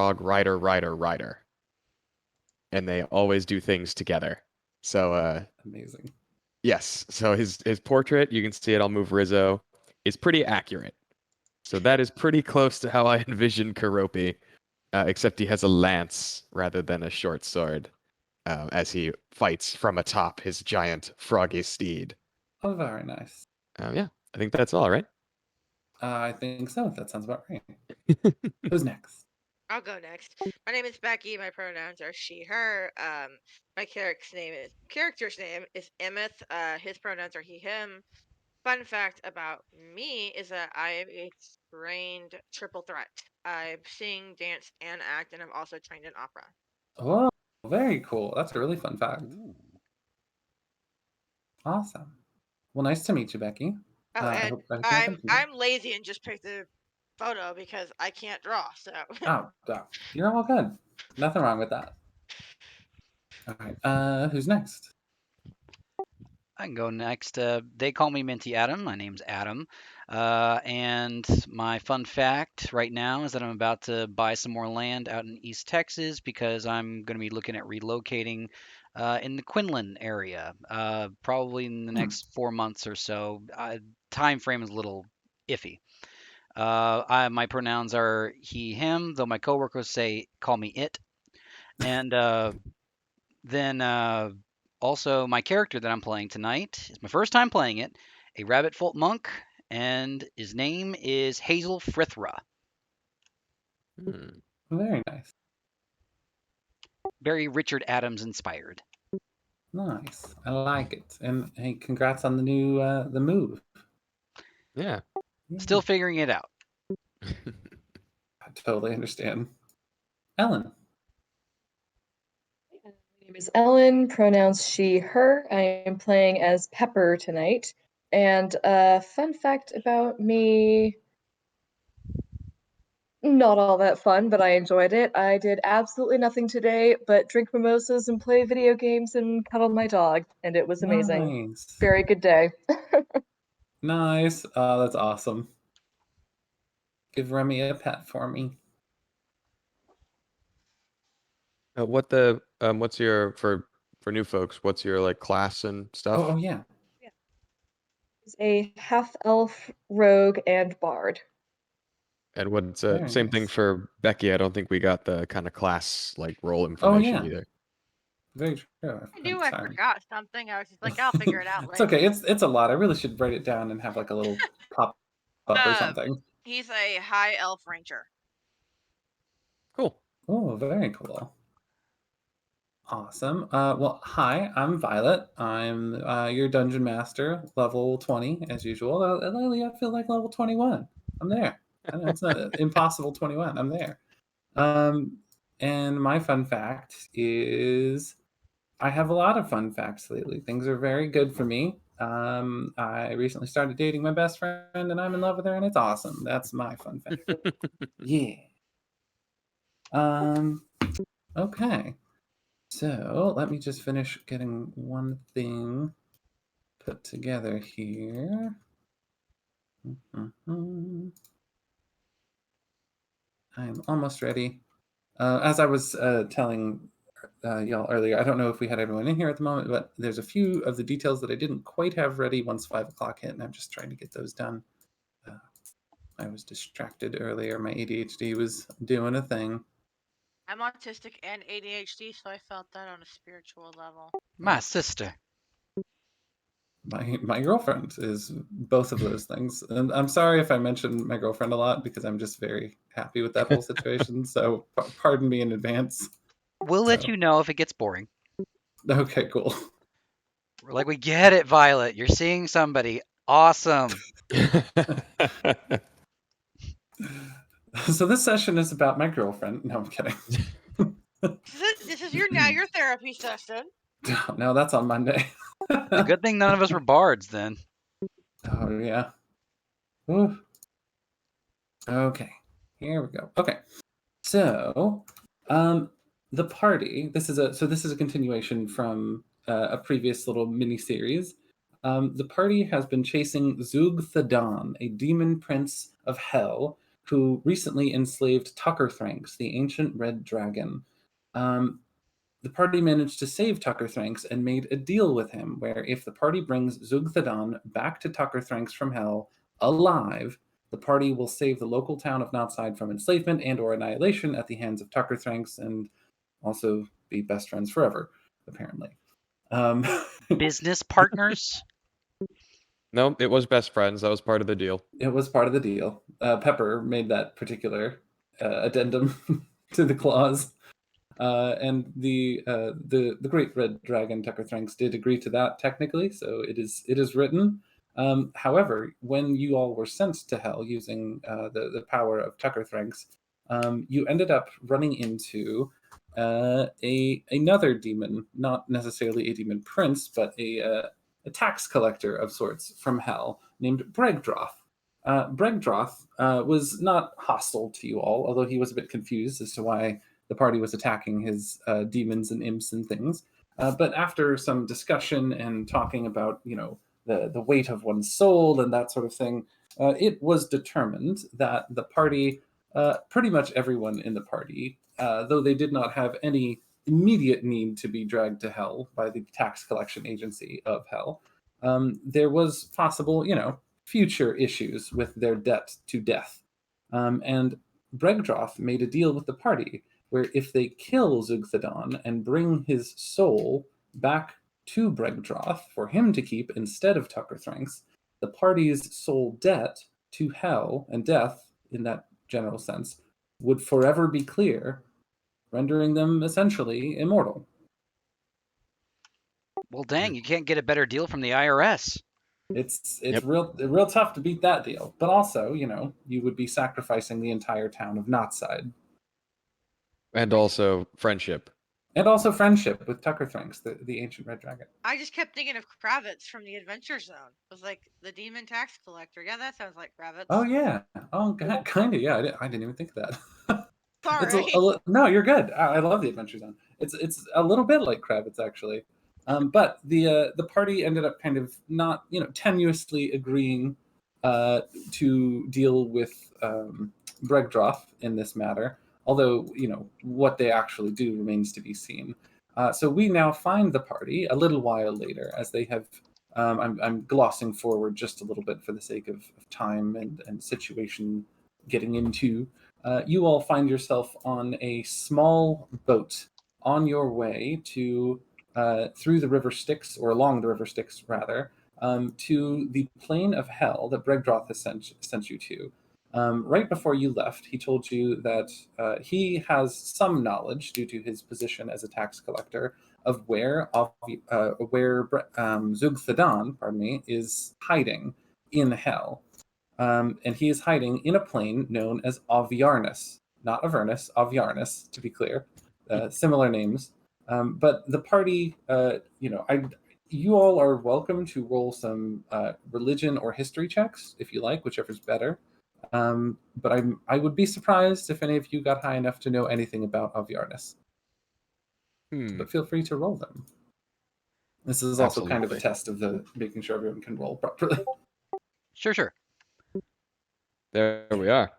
frog, rider, rider, rider. And they always do things together. So Amazing. yes, so his portrait, you can see it, I'll move Rizzo, is pretty accurate. So that is pretty close to how I envision Keropi, except he has a lance rather than a short sword, as he fights from atop his giant froggy steed. Oh, very nice. Yeah, I think that's all, right? I think so. That sounds about right. Who's next? I'll go next. My name is Becky. My pronouns are she, her. My character's name is Emeth. His pronouns are he, him. Fun fact about me is that I am a trained triple threat. I sing, dance, and act, and I'm also trained in opera. Oh, very cool. That's a really fun fact. Ooh. Awesome. Well, nice to meet you, Becky. Oh, I and hope everything else went for you. I'm lazy and just picked the photo because I can't draw. So Oh, you're all good. Nothing wrong with that. All right. Who's next? I can go next. They call me Minty Adam. My name's Adam. And my fun fact right now is that I'm about to buy some more land out in East Texas because I'm going to be looking at relocating in the Quinlan area, probably in the next 4 months or so. Time frame is a little iffy. My pronouns are he, him, though my coworkers call me it. And then also my character that I'm playing tonight is my first time playing it, a rabbitfolk monk, and his name is Hazel Frithrah. Very nice. Very Richard Adams inspired. Nice. I like it. And hey, congrats on the new the move. Yeah. Still figuring it out. I totally understand. Ellen. My name is Ellen, pronouns she, her. I am playing as Pepper tonight. And fun fact about me, not all that fun, but I enjoyed it. I did absolutely nothing today but drink mimosas and play video games and cuddle my dog, and it was amazing. Nice. Very good day. Nice. Oh, that's awesome. Give Remy a pet for me. What's your for new folks? What's your like class and stuff? Oh yeah. He's a half-elf, rogue, and bard. And what's Very same thing nice. for Becky? I don't think we got the kind of class like role information yeah. either. Very true. I knew I'm I sorry. forgot something. I was just like, I'll figure it out It's later. okay. It's a lot. I really should write it down and have like a little pop up or something. He's a high elf ranger. Cool. Oh, very cool. Awesome. Well, hi, I'm Violet. I'm your dungeon master, level 20 as usual. Lately, I feel like level 21. I'm there. I know it's not impossible 21. I'm there. And my fun fact is I have a lot of fun facts lately. Things are very good for me. I recently started dating my best friend, and I'm in love with her, and it's awesome. That's my fun fact. Yeah. Okay. So let me just finish getting one thing put together here. I'm almost ready. As I was telling y'all earlier, I don't know if we had everyone in here at the moment, but there's a few of the details that I didn't quite have ready once 5 o'clock hit, and I'm just trying to get those done. I was distracted earlier. My ADHD was doing a thing. I'm autistic and ADHD, so I felt that on a spiritual level. My sister. My girlfriend is both of those things. And I'm sorry if I mentioned my girlfriend a lot because I'm just very happy with that whole situation. So pardon me in advance. We'll let you know if it gets boring. Okay, cool. We're like, we get it, Violet. You're seeing somebody. Awesome. So this session is about my girlfriend. No, I'm kidding. This is your therapy session. No, that's on Monday. The good thing none of us were bards then. Oh yeah. Ooh. Okay, here we go. Okay, so the party. This is a continuation from a previous little mini series. The party has been chasing Zug Thadan, a demon prince of hell, who recently enslaved Tuckerthenx, the ancient red dragon. The party managed to save Tuckerthenx and made a deal with him where if the party brings Zugthadan back to Tuckerthenx from hell alive, the party will save the local town of Knotside from enslavement and or annihilation at the hands of Tuckerthenx and also be best friends forever, apparently. Business partners? No, it was best friends. That was part of the deal. It was part of the deal. Pepper made that particular addendum to the clause. And the great red dragon Tuckerthenx did agree to that technically, so it is written. However, when you all were sent to hell using the power of Tuckerthenx, you ended up running into another demon, not necessarily a demon prince, but a tax collector of sorts from hell named Bregdroth. Bregdroth was not hostile to you all, although he was a bit confused as to why the party was attacking his demons and imps and things. But after some discussion and talking about, the weight of one's soul and that sort of thing, it was determined that the party, pretty much everyone in the party, though they did not have any immediate need to be dragged to hell by the tax collection agency of hell, there was possible, future issues with their debt to death. And Bregdroth made a deal with the party where if they kill Zugthadan and bring his soul back to Bregdroth for him to keep instead of Tuckerthenx, the party's soul debt to hell and death, in that general sense, would forever be clear, rendering them essentially immortal. Well, dang, you can't get a better deal from the IRS. It's Yep. real tough to beat that deal. But also, you would be sacrificing the entire town of Knotside. And also friendship. And also friendship with Tuckerthenx, the ancient red dragon. I just kept thinking of Kravitz from the Adventure Zone. It was like the demon tax collector. Yeah, that sounds like Kravitz. Oh yeah. Oh, kind of. Yeah, I didn't even think of that. Sorry. No, you're good. I love the Adventure Zone. It's a little bit like Kravitz actually, but the party ended up kind of not tenuously agreeing to deal with Bregdroth in this matter. Although what they actually do remains to be seen. So we now find the party a little while later, as they have. I'm glossing forward just a little bit for the sake of time and situation getting into. You all find yourself on a small boat on your way to through the river Styx, or along the river Styx rather, to the plane of hell that Bregdroth has sent you to. Right before you left, he told you that he has some knowledge, due to his position as a tax collector, of where Zugthadan, is hiding in hell. And he is hiding in a plane known as Aviarnus, not Avernus, Aviarnus, to be clear. Similar names. But the party, you all are welcome to roll some religion or history checks, if you like, whichever's better. But I would be surprised if any of you got high enough to know anything about Aviarnus. But feel free to roll them. This is also kind of a Absolutely. test of the making sure everyone can roll properly. Sure. There we are.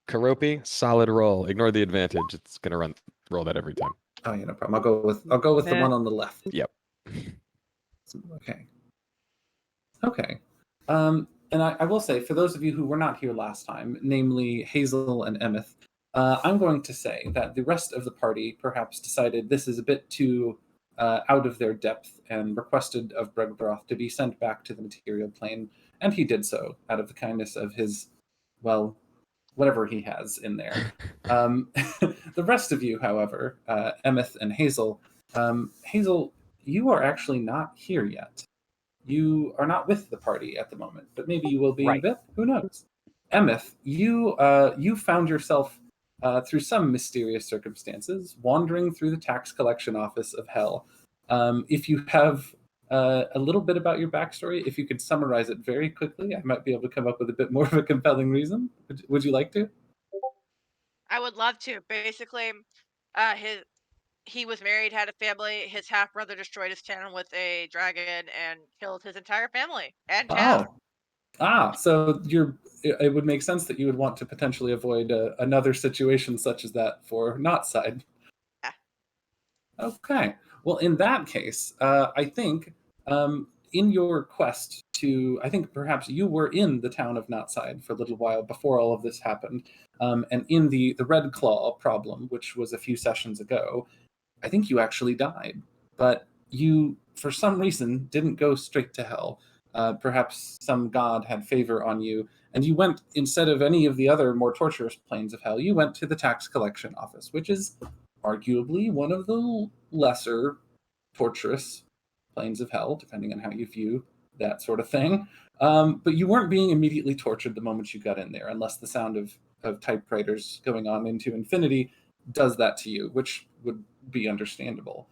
Karopi, solid roll. Ignore the advantage. It's gonna roll that every time. Oh yeah, no problem. I'll go with the one on the left. Yep. Okay. And I will say, for those of you who were not here last time, namely Hazel and Emeth, I'm going to say that the rest of the party perhaps decided this is a bit too out of their depth and requested of Bregdroth to be sent back to the material plane, and he did so out of the kindness of his, well, whatever he has in there. The rest of you, however, Emeth and Hazel, Hazel, you are actually not here yet. You are not with the party at the moment, but maybe you will be in a bit. Who knows? Emeth, you found yourself through some mysterious circumstances wandering through the tax collection office of hell. If you have a little bit about your backstory, if you could summarize it very quickly, I might be able to come up with a bit more of a compelling reason. Would you like to? I would love to. Basically, he was married, had a family. His half brother destroyed his town with a dragon and killed his entire family and town. Oh, So it would make sense that you would want to potentially avoid another situation such as that for not side. Yeah. Okay. Well, in that case, I think in your quest to, I think perhaps you were in the town of Knotside for a little while before all of this happened, and in the Red Claw problem, which was a few sessions ago, I think you actually died, but you, for some reason, didn't go straight to hell. Perhaps some god had favor on you, and you went, instead of any of the other more torturous planes of hell, you went to the tax collection office, which is arguably one of the lesser torturous planes of hell, depending on how you view that sort of thing. But you weren't being immediately tortured the moment you got in there, unless the sound of typewriters going on into infinity does that to you, which would be understandable.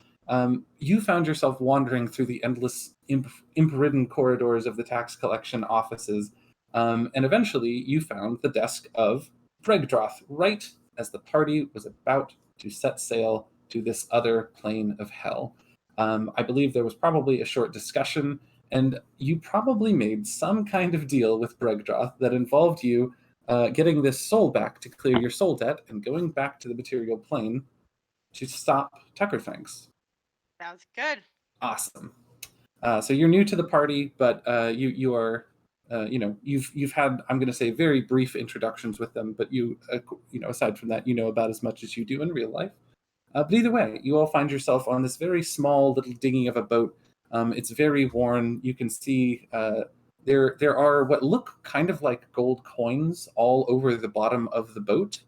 You found yourself wandering through the endless imp-ridden corridors of the tax collection offices, and eventually you found the desk of Bregdroth, right as the party was about to set sail to this other plane of hell. I believe there was probably a short discussion, and you probably made some kind of deal with Bregdroth that involved you getting this soul back to clear your soul debt and going back to the material plane to stop Tuckerthenx. Sounds good. Awesome. So you're new to the party, but you are, you've had, I'm going to say, very brief introductions with them, but aside from that, you know about as much as you do in real life. But either way, you all find yourself on this very small little dinghy of a boat. It's very worn. You can see there are what look kind of like gold coins all over the bottom of the boat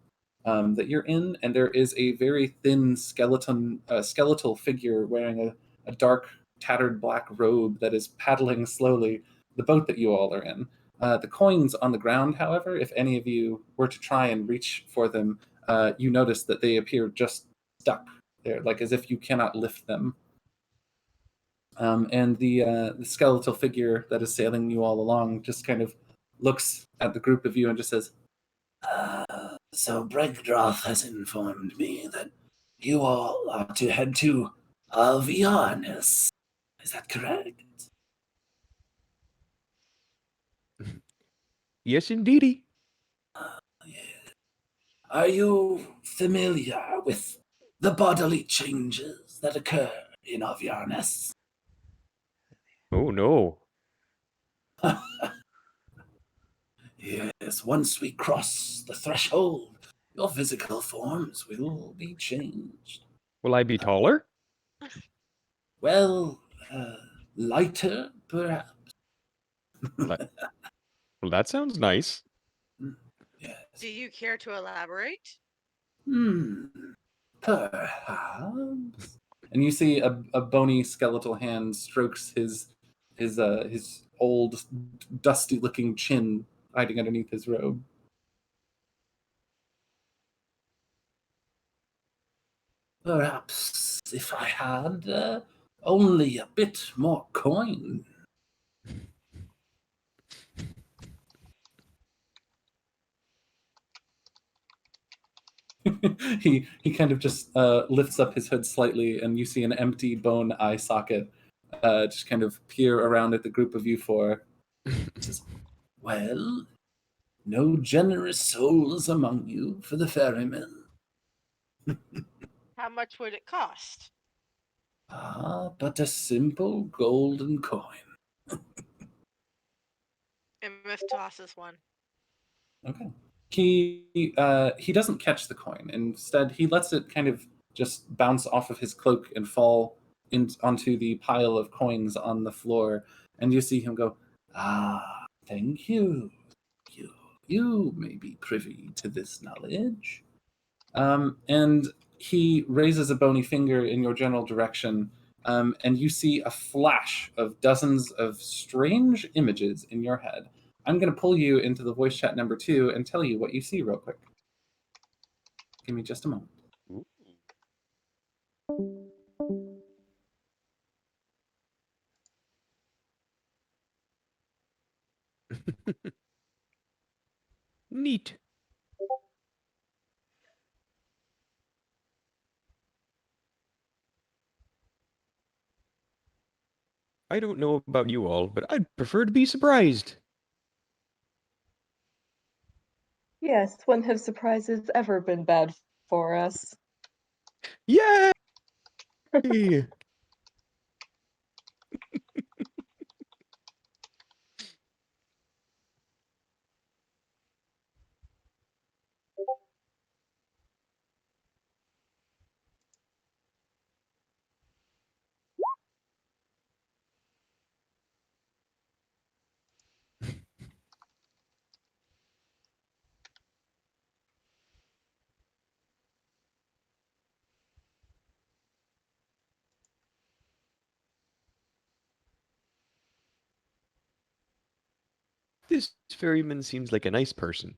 that you're in, and there is a very thin skeletal figure wearing a dark, tattered black robe that is paddling slowly the boat that you all are in. The coins on the ground, however, if any of you were to try and reach for them, you notice that they appear just stuck there, like as if you cannot lift them. And the skeletal figure that is sailing you all along just kind of looks at the group of you and just says, so Bregdroth has informed me that you all are to head to Alviarnus. Is that correct? Yes, indeedy. Are you familiar with the bodily changes that occur in Alviarnus? Oh, no. Yes, once we cross the threshold, your physical forms will be changed. Will I be taller? Well, lighter, perhaps. Well, that sounds nice. Yes. Do you care to elaborate? Perhaps. And you see a bony skeletal hand strokes his old, dusty-looking chin hiding underneath his robe. Perhaps if I had only a bit more coin. he kind of just lifts up his hood slightly, and you see an empty bone eye socket just kind of peer around at the group of you four. Says, well, no generous souls among you for the ferryman. How much would it cost? But a simple golden coin. Imith tosses one. Okay. He doesn't catch the coin. Instead, he lets it kind of just bounce off of his cloak and fall onto the pile of coins on the floor. And you see him go, thank you. You may be privy to this knowledge. And he raises a bony finger in your general direction, and you see a flash of dozens of strange images in your head. I'm going to pull you into the voice chat number 2 and tell you what you see real quick. Give me just a moment. Neat. I don't know about you all, but I'd prefer to be surprised. Yes, when have surprises ever been bad for us? Yay! This ferryman seems like a nice person.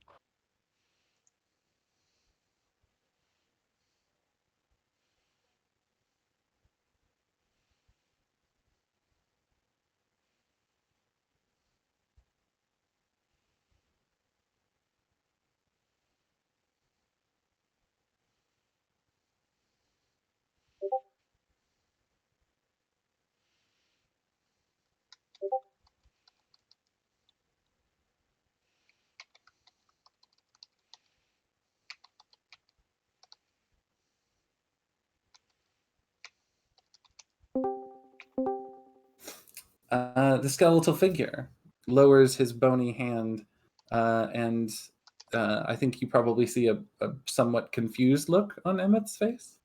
The skeletal figure lowers his bony hand, and I think you probably see a somewhat confused look on Emmett's face.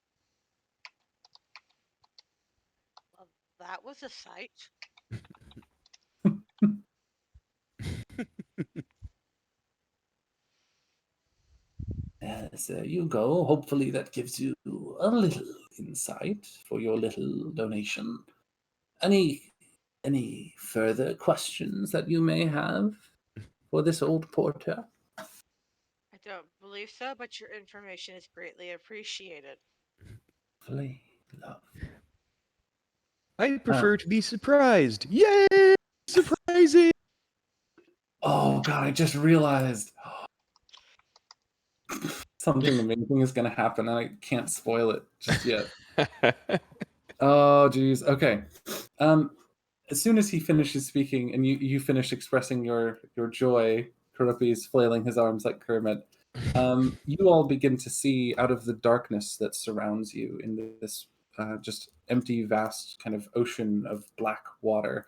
Well, that was a sight. Yes, there you go. Hopefully that gives you a little insight for your little donation. Any further questions that you may have for this old porter? I don't believe so, but your information is greatly appreciated. Lovely, love. I prefer to be surprised. Yay! Surprising! Oh god, I just realized something amazing is going to happen, and I can't spoil it just yet. Oh, geez. Okay. As soon as he finishes speaking and you finish expressing your joy, Kurupi's flailing his arms like Kermit. You all begin to see out of the darkness that surrounds you in this just empty, vast kind of ocean of black water.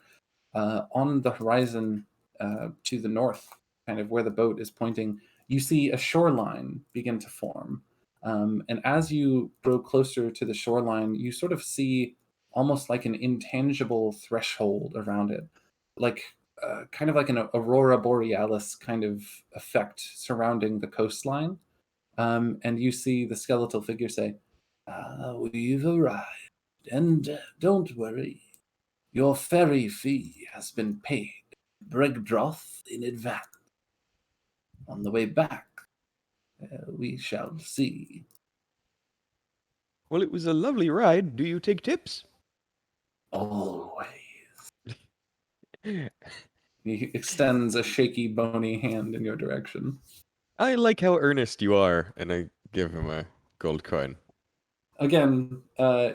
On the horizon to the north, kind of where the boat is pointing, you see a shoreline begin to form. And as you grow closer to the shoreline, you sort of see almost like an intangible threshold around it, like kind of like an aurora borealis kind of effect surrounding the coastline. And you see the skeletal figure say, "We've arrived, and don't worry, your ferry fee has been paid, Bregdroth, in advance. On the way back, we shall see." Well, it was a lovely ride. Do you take tips? Always. He extends a shaky, bony hand in your direction. I like how earnest you are, and I give him a gold coin. Again,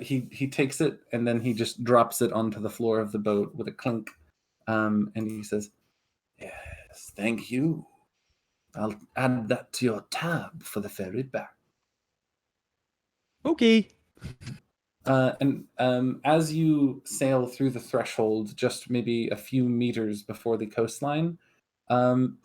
he takes it and then he just drops it onto the floor of the boat with a clink. And he says, "Yes, thank you. I'll add that to your tab for the ferry back." Okay. And as you sail through the threshold, just maybe a few meters before the coastline, um,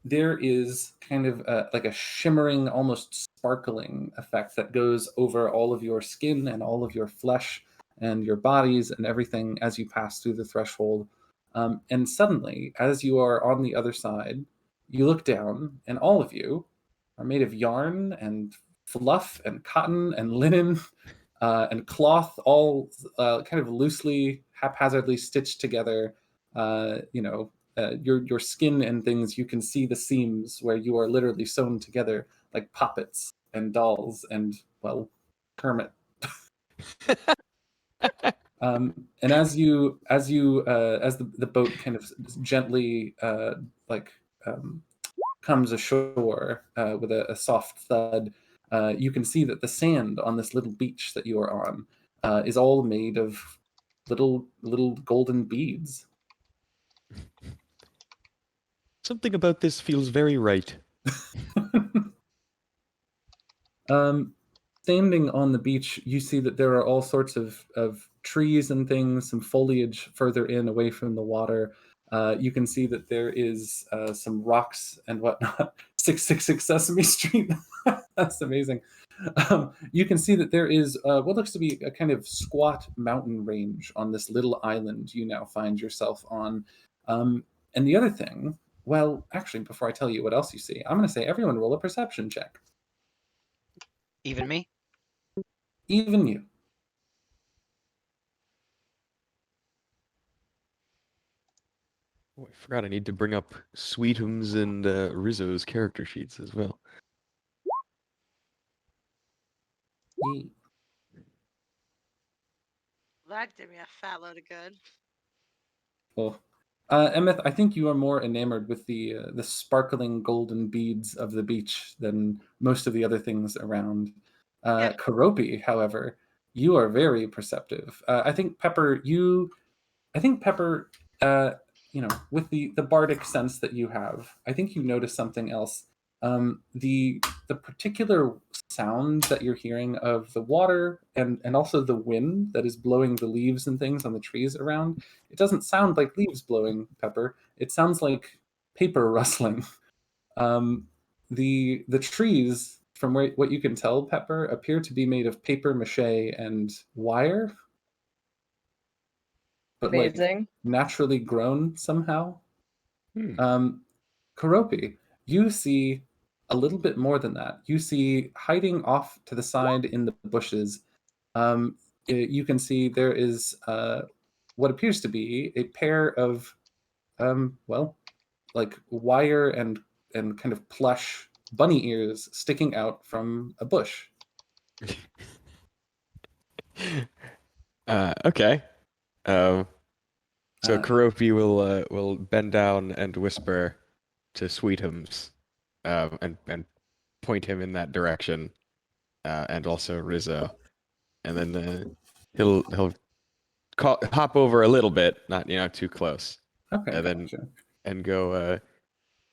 there is kind of like a shimmering, almost sparkling effect that goes over all of your skin and all of your flesh and your bodies and everything as you pass through the threshold. And suddenly, as you are on the other side, you look down, and all of you are made of yarn and fluff and cotton and linen and cloth, all kind of loosely, haphazardly stitched together. Your skin and things, you can see the seams where you are literally sewn together like puppets and dolls and, well, Kermit. And as the boat kind of gently comes ashore with a soft thud, you can see that the sand on this little beach that you are on is all made of little golden beads. Something about this feels very right. Standing on the beach, you see that there are all sorts of trees and things, some foliage further in away from the water. You can see that there is some rocks and whatnot. 666 Sesame Street. That's amazing. You can see that there is what looks to be a kind of squat mountain range on this little island you now find yourself on. And the other thing, well, actually, before I tell you what else you see, I'm going to say everyone roll a perception check. Even me? Even you. Oh, I forgot I need to bring up Sweetums and Rizzo's character sheets as well. Ye- That did me a fat load of good. Well, Emeth, I think you are more enamored with the sparkling golden beads of the beach than most of the other things around. Yeah. Karopi, however, you are very perceptive. I think Pepper, with the bardic sense that you have, I think you notice something else. The particular sound that you're hearing of the water and also the wind that is blowing the leaves and things on the trees around, it doesn't sound like leaves blowing, Pepper. It sounds like paper rustling. The trees, from what you can tell, Pepper, appear to be made of paper mache and wire, but like Amazing. naturally grown somehow. Hmm. Karopi, you see a little bit more than that. You see hiding off to the side in the bushes. You can see there is what appears to be a pair of, like wire and kind of plush bunny ears sticking out from a bush. Okay. So Uh, Karopi will bend down and whisper to Sweetums, and point him in that direction, and also Rizzo, and then he'll hop over a little bit, not too close, okay, and then gotcha. and go,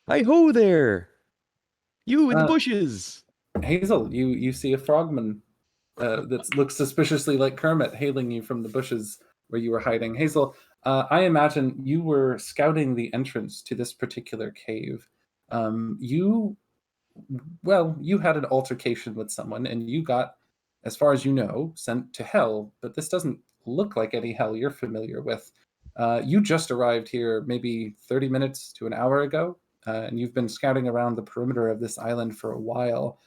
"Hi ho there, you in the Uh, bushes." Hazel, you see a frogman that looks suspiciously like Kermit hailing you from the bushes where you were hiding. Hazel, I imagine you were scouting the entrance to this particular cave. You had an altercation with someone and you got, as far as you know, sent to hell, but this doesn't look like any hell you're familiar with. You just arrived here maybe 30 minutes to an hour ago, and you've been scouting around the perimeter of this island for a while.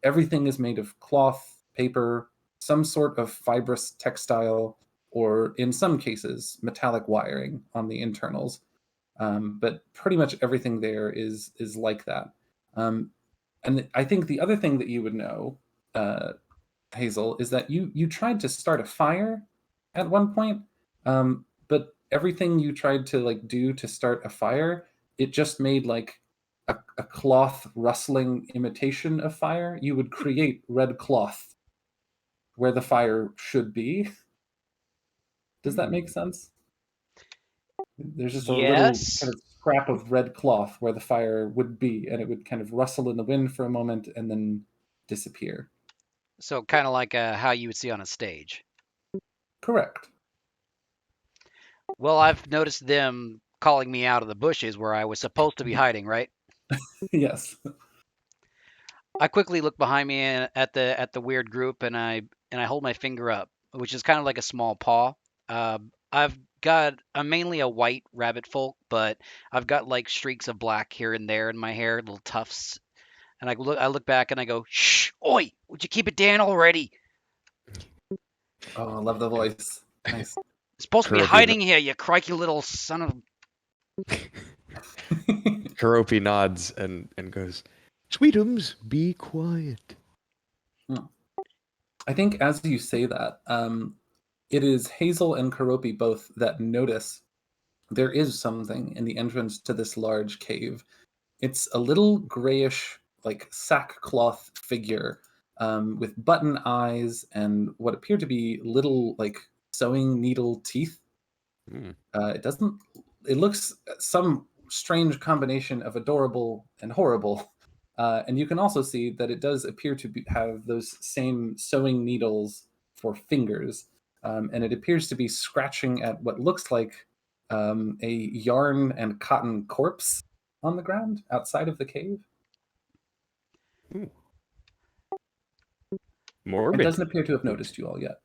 Everything is made of cloth, paper, some sort of fibrous textile, or in some cases, metallic wiring on the internals. But pretty much everything there is like that. And I think the other thing that you would know, Hazel, is that you tried to start a fire at one point, but everything you tried to like do to start a fire, it just made like a cloth rustling imitation of fire. You would create red cloth where the fire should be. Does that make sense? There's just a little kind Yes. of scrap of red cloth where the fire would be, and it would kind of rustle in the wind for a moment and then disappear. So kind of like how you would see on a stage. Correct. Well, I've noticed them calling me out of the bushes where I was supposed to be hiding, right? Yes. I quickly look behind me at the weird group, and I hold my finger up, which is kind of like a small paw. I'm mainly a white rabbit folk, but I've got like streaks of black here and there in my hair, little tufts. And I look back and I go, "Shh, oi! Would you keep it down already? Oh, I love the voice. Nice. You're supposed to be Karopi, hiding here, you crikey little son of." Karopi nods and goes, "Sweetums, be quiet." I think as you say that, it is Hazel and Karopi both that notice there is something in the entrance to this large cave. It's a little grayish, like sackcloth figure with button eyes and what appear to be little, like sewing needle teeth. Hmm. It doesn't. It looks some strange combination of adorable and horrible. And you can also see that it does appear to have those same sewing needles for fingers. And it appears to be scratching at what looks like a yarn and cotton corpse on the ground outside of the cave. Ooh. It Morbid. doesn't appear to have noticed you all yet.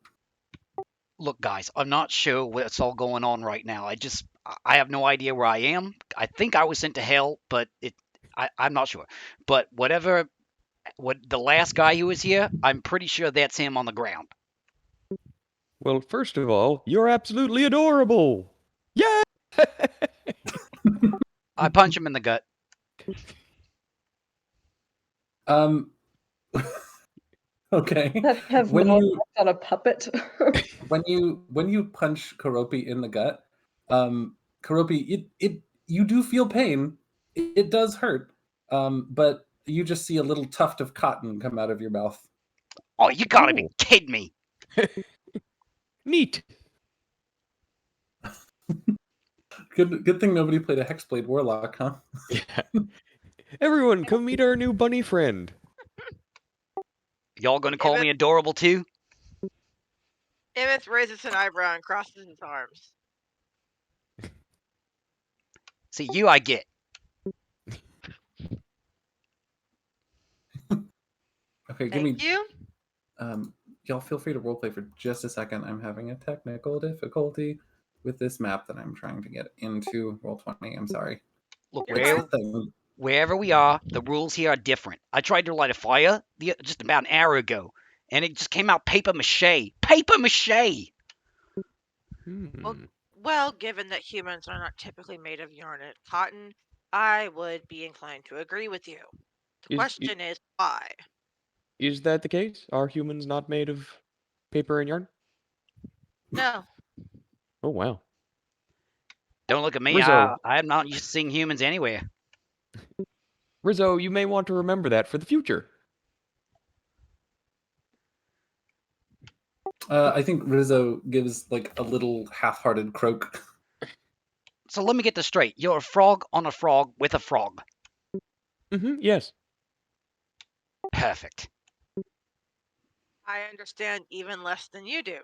Look, guys, I'm not sure what's all going on right now. I have no idea where I am. I think I was sent to hell, but I'm not sure. But what the last guy who was here, I'm pretty sure that's him on the ground. Well, first of all, you're absolutely adorable. Yeah. I punch him in the gut. Okay. Have When Mel you on a puppet. when you punch Karopi in the gut, Karopi, you do feel pain. It does hurt. But you just see a little tuft of cotton come out of your mouth. Oh, you gotta be Oh. kidding me. Neat. Good thing nobody played a Hexblade Warlock, huh? Yeah. Everyone, come meet our new bunny friend. Y'all gonna call Emmett- me adorable too? Emmett raises an eyebrow and crosses his arms. See, you I get. Okay, Thank you. Y'all feel free to roleplay for just a second. I'm having a technical difficulty with this map that I'm trying to get into Roll20. I'm sorry. Look, You're It's fine. the thing. wherever we are, the rules here are different. I tried to light a fire just about an hour ago, and it just came out paper mache. Paper mache! Well, given that humans are not typically made of yarn and cotton, I would be inclined to agree with you. The question is why? Is that the case? Are humans not made of paper and yarn? No. Oh, wow. Don't look at me. Rizzo. I'm not used to seeing humans anywhere. Rizzo, you may want to remember that for the future. I think Rizzo gives like a little half-hearted croak. So let me get this straight. You're a frog on a frog with a frog. Yes. Perfect. I understand even less than you do.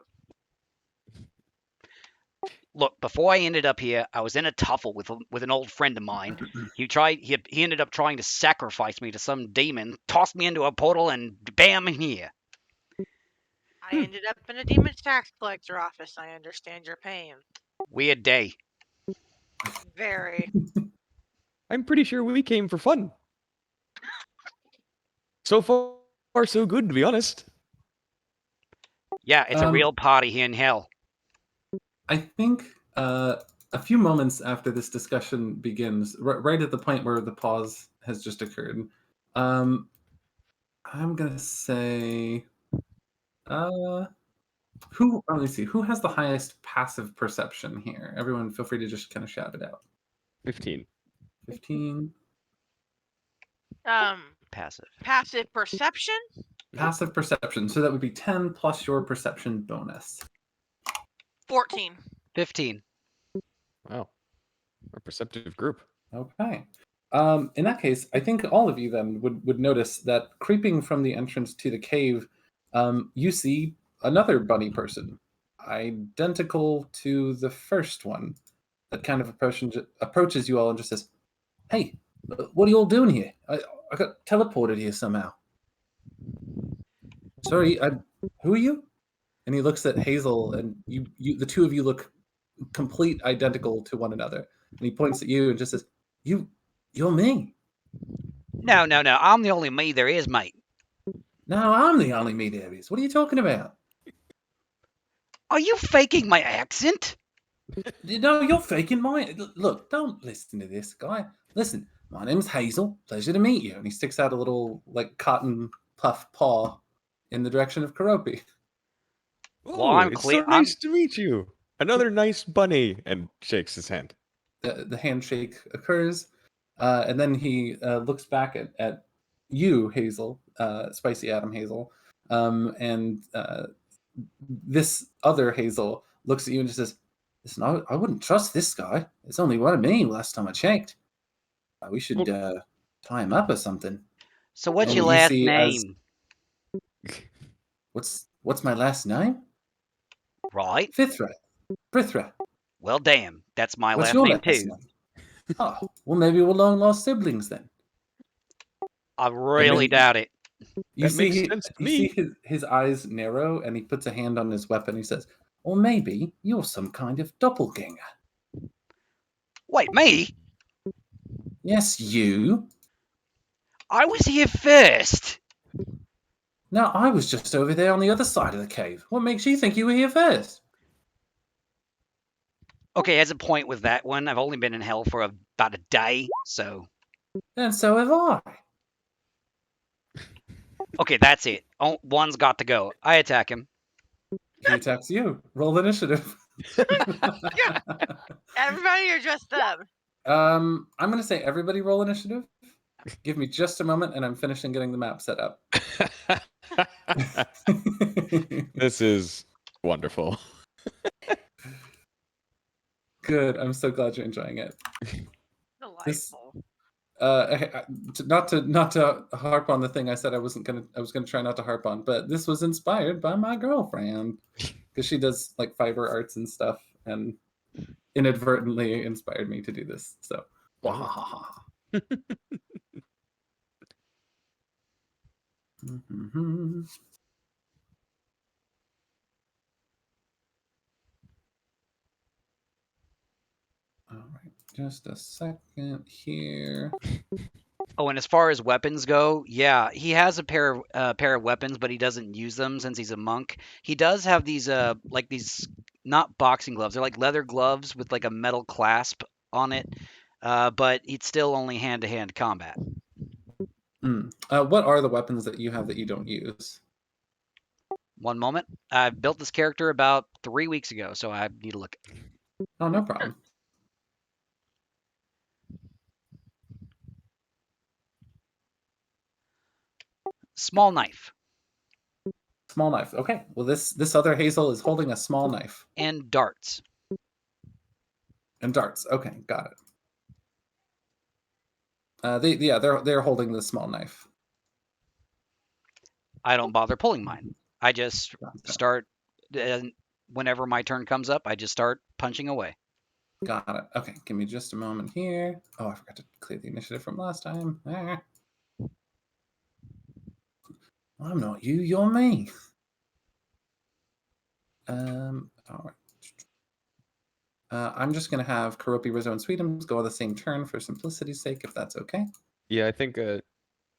Look, before I ended up here, I was in a tuffle with an old friend of mine. He ended up trying to sacrifice me to some demon, tossed me into a portal, and bam, I'm here. I ended up in a demon's tax collector office. I understand your pain. Weird day. Very. I'm pretty sure we came for fun. So far, so good, to be honest. Yeah, it's a real party here in hell. I think a few moments after this discussion begins, right at the point where the pause has just occurred, I'm gonna say, let me see, who has the highest passive perception here? Everyone, feel free to just kind of shout it out. 15. 15. Passive. Passive perception? Passive perception. So that would be 10 plus your perception bonus. 14. 15. Wow. A perceptive group. Okay. In that case, I think all of you then would notice that creeping from the entrance to the cave, you see another bunny person, identical to the first one, that kind of approaches you all and just says, "Hey, what are you all doing here? I got teleported here somehow." "Sorry, who are you?" And he looks at Hazel, and you the two of you look complete identical to one another. And he points at you and just says, You're me." No. I'm the only me there is, mate. "No, I'm the only me there is. What are you talking about?" Are you faking my accent? "No, you're faking mine. Look, don't listen to this guy. Listen, my name's Hazel. Pleasure to meet you." And he sticks out a little, like, cotton puff paw in the direction of Karopi. Well, I'm it's clear. so nice to meet you. Another nice bunny, and shakes his hand. The handshake occurs, and then he looks back at you, Hazel, Spicy Adam Hazel, and this other Hazel looks at you and just says, "Listen, I wouldn't trust this guy. It's only one of me last time I checked." We should tie him up or something. So what's And your you last see name? What's my last name? Right. Frithra. Well, damn. That's my What's last your name last too. name? Oh, well, maybe we're long lost siblings then. I really then- doubt it. You That makes see, sense to you me. see his eyes narrow, and he puts a hand on his weapon. He says, "Or maybe you're some kind of doppelganger." Wait, me? Yes, you. I was here first. Now I was just over there on the other side of the cave. What makes you think you were here first? Okay, as a point with that one, I've only been in hell for about a day, so And so have I. okay, that's it. Oh, one's got to go. I attack him. He attacks you. Roll initiative. Everybody or just them? I'm gonna say everybody roll initiative. Give me just a moment, and I'm finishing getting the map set up. This is wonderful. Good. I'm so glad you're enjoying it. Delightful. Not to harp on the thing I said I was gonna try not to harp on, but this was inspired by my girlfriend because she does like fiber arts and stuff, and inadvertently inspired me to do this. So, Mhm. All right, just a second here. Oh, and as far as weapons go, yeah, he has a pair of weapons, but he doesn't use them since he's a monk. He does have these like these not boxing gloves. They're like leather gloves with like a metal clasp on it. But it's still only hand-to-hand combat. What are the weapons that you have that you don't use? One moment. I built this character about 3 weeks ago, so I need to look. Oh, no problem. Small knife Small knife. Okay. Well, this other Hazel is holding a small knife and darts. and darts. Okay, got it. They're holding the small knife. I don't bother pulling mine. I just Gotcha. start whenever my turn comes up, I just start punching away. Got it. Okay, give me just a moment here. Oh, I forgot to clear the initiative from last time. I'm not you, you're me. All right. I'm just gonna have Karopi, Rizzo, and Sweetums go on the same turn for simplicity's sake, if that's okay. Yeah, I think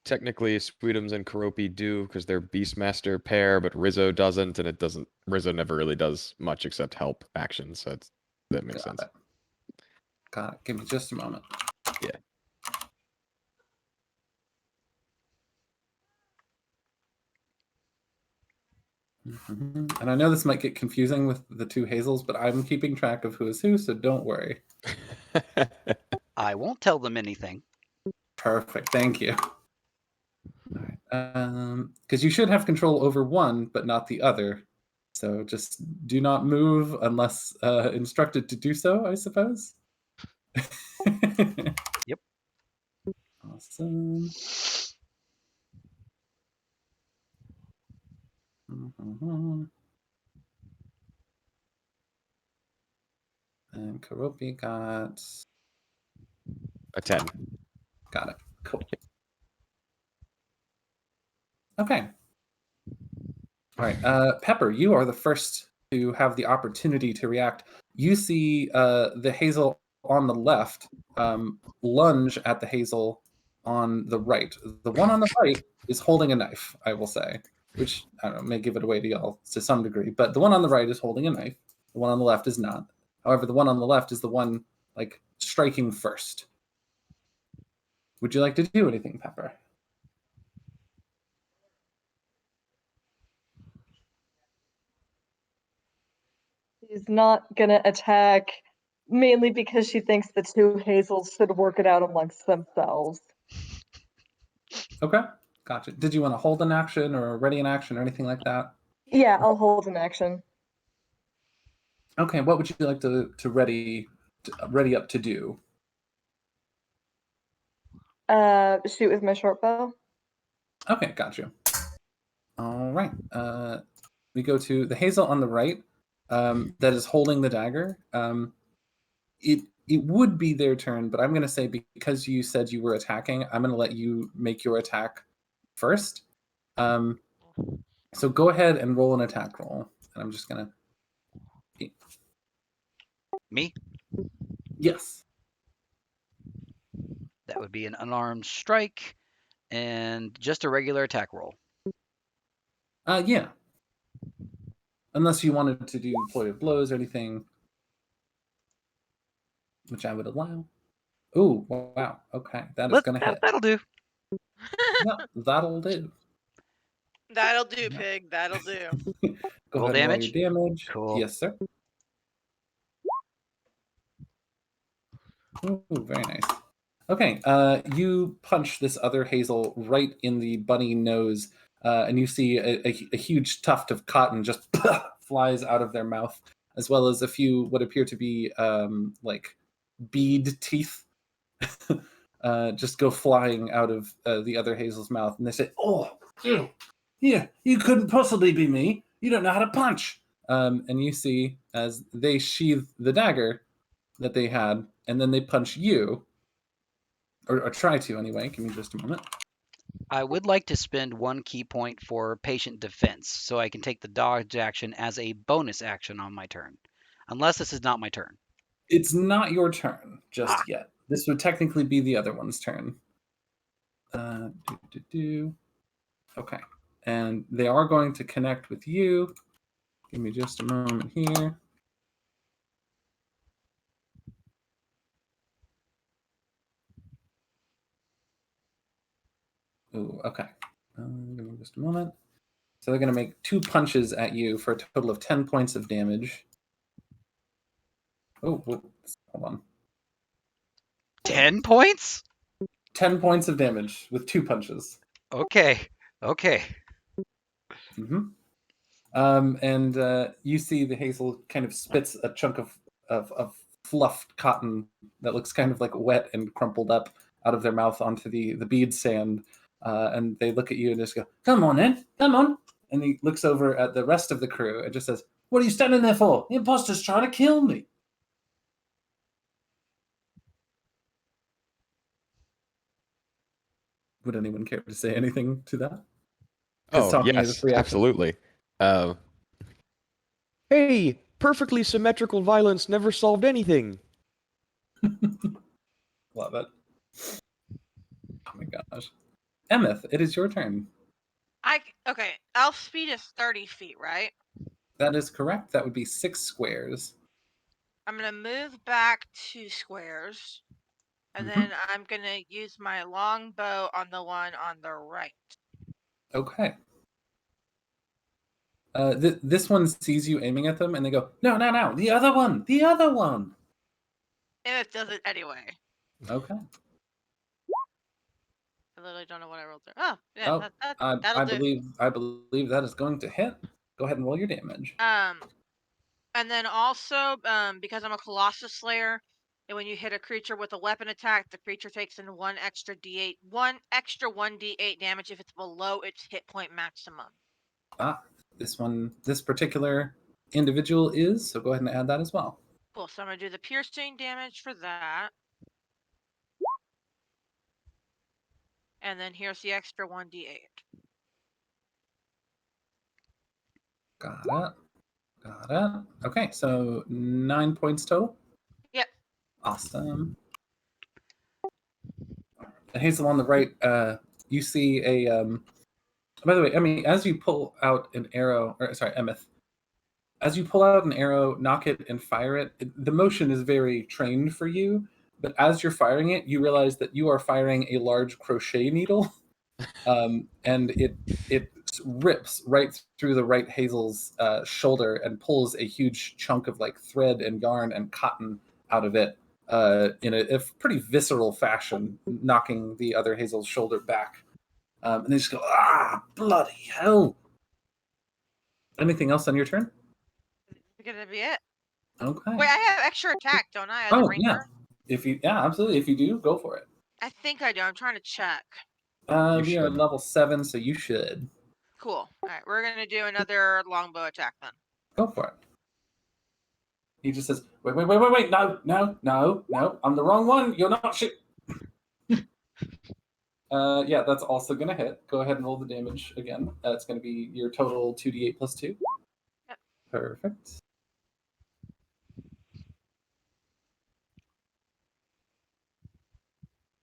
technically Sweetums and Karopi do because they're Beastmaster pair, but Rizzo doesn't, and it doesn't. Rizzo never really does much except help actions, so that makes sense. Got it. Give me just a moment. Yeah. And I know this might get confusing with the two Hazels, but I'm keeping track of who is who, so don't worry. I won't tell them anything. Perfect. Thank you. All right. Because you should have control over one, but not the other. So just do not move unless instructed to do so, I suppose. Yep. Awesome. And Karopi got A 10. Got it. Cool. Okay. All right. Pepper, you are the first to have the opportunity to react. You see the Hazel on the left lunge at the Hazel on the right. The one on the right is holding a knife, I will say, which I don't know, may give it away to y'all to some degree. But the one on the right is holding a knife. The one on the left is not. However, the one on the left is the one like striking first. Would you like to do anything, Pepper? She's not gonna attack, mainly because she thinks the two Hazels should work it out amongst themselves. Okay, gotcha. Did you want to hold an action or ready an action or anything like that? Yeah, I'll hold an action. Okay, what would you like to ready up to do? Shoot with my short bow. Okay, got you. All right. We go to the Hazel on the right that is holding the dagger. It would be their turn, but I'm going to say because you said you were attacking, I'm going to let you make your attack first. So go ahead and roll an attack roll. And I'm just going to... Me? Yes. That would be an unarmed strike and just a regular attack roll. Yeah. Unless you wanted to do pointed blows or anything, which I would allow. Ooh, wow. Okay, that is going to hit. That'll do. Yeah, that'll do. That'll do, pig. That'll do. Go Roll ahead and roll damage? your damage. Cool. Yes, sir. Ooh, very nice. Okay, you punch this other Hazel right in the bunny nose, and you see a huge tuft of cotton just flies out of their mouth, as well as a few what appear to be like bead teeth just go flying out of the other Hazel's mouth, and they say, "Oh, yeah, you couldn't possibly be me. You don't know how to punch." And you see as they sheathe the dagger that they had, and then they punch you, or try to anyway. Give me just a moment. I would like to spend 1 key point for patient defense, so I can take the dodge action as a bonus action on my turn. Unless this is not my turn. It's not your turn just yet. This would technically be the other one's turn. Okay. And they are going to connect with you. Give me just a moment here. Ooh, okay. Give me just a moment. So they're going to make 2 punches at you for a total of 10 points of damage. Oh, hold on. 10 points? 10 points of damage with 2 punches. Okay. Mm-hmm. And you see the Hazel kind of spits a chunk of fluffed cotton that looks kind of like wet and crumpled up out of their mouth onto the bead sand. And they look at you and just go, "Come on in, come on." And he looks over at the rest of the crew and just says, "What are you standing there for? The imposter's trying to kill me." Would anyone care to say anything to that? Oh, yes, absolutely. Hey, perfectly symmetrical violence never solved anything. Love it. Oh my gosh. Emeth, it is your turn. Okay. Elf speed is 30 feet, right? That is correct. That would be 6 squares. I'm gonna move back 2 squares, and then I'm gonna use my longbow on the one on the right. Okay. This one sees you aiming at them, and they go, "No, the other one, the other one." And it does it anyway. Okay. I literally don't know what I rolled there. Oh, yeah, Oh, that'll I do. believe that is going to hit. Go ahead and roll your damage. And then also, because I'm a Colossus Slayer, and when you hit a creature with a weapon attack, the creature takes in 1 extra d8 damage if it's below its hit point maximum. This particular individual is, so go ahead and add that as well. Cool. So I'm gonna do the piercing damage for that. And then here's the extra 1d8. Got it. Okay, so 9 points total. Yep. Awesome. And Hazel on the right, you see a. By the way, as you pull out an arrow, Emeth, as you pull out an arrow, nock it, and fire it, the motion is very trained for you. But as you're firing it, you realize that you are firing a large crochet needle, and it rips right through the right Hazel's shoulder and pulls a huge chunk of like thread and yarn and cotton out of it in a pretty visceral fashion, knocking the other Hazel's shoulder back. And they just go, "Ah, bloody hell!" Anything else on your turn? That's gonna be it. Okay. Wait, I have extra attack, don't I? As a Oh ranger? yeah. Absolutely. If you do, go for it. I think I do. I'm trying to check. You You're at should. level 7, so you should. Cool. All right, we're gonna do another longbow attack then. Go for it. He just says, wait, no, I'm the wrong one. You're not shit. Yeah, that's also going to hit. Go ahead and roll the damage again. It's going to be your total 2d8 plus 2. Yep. Perfect.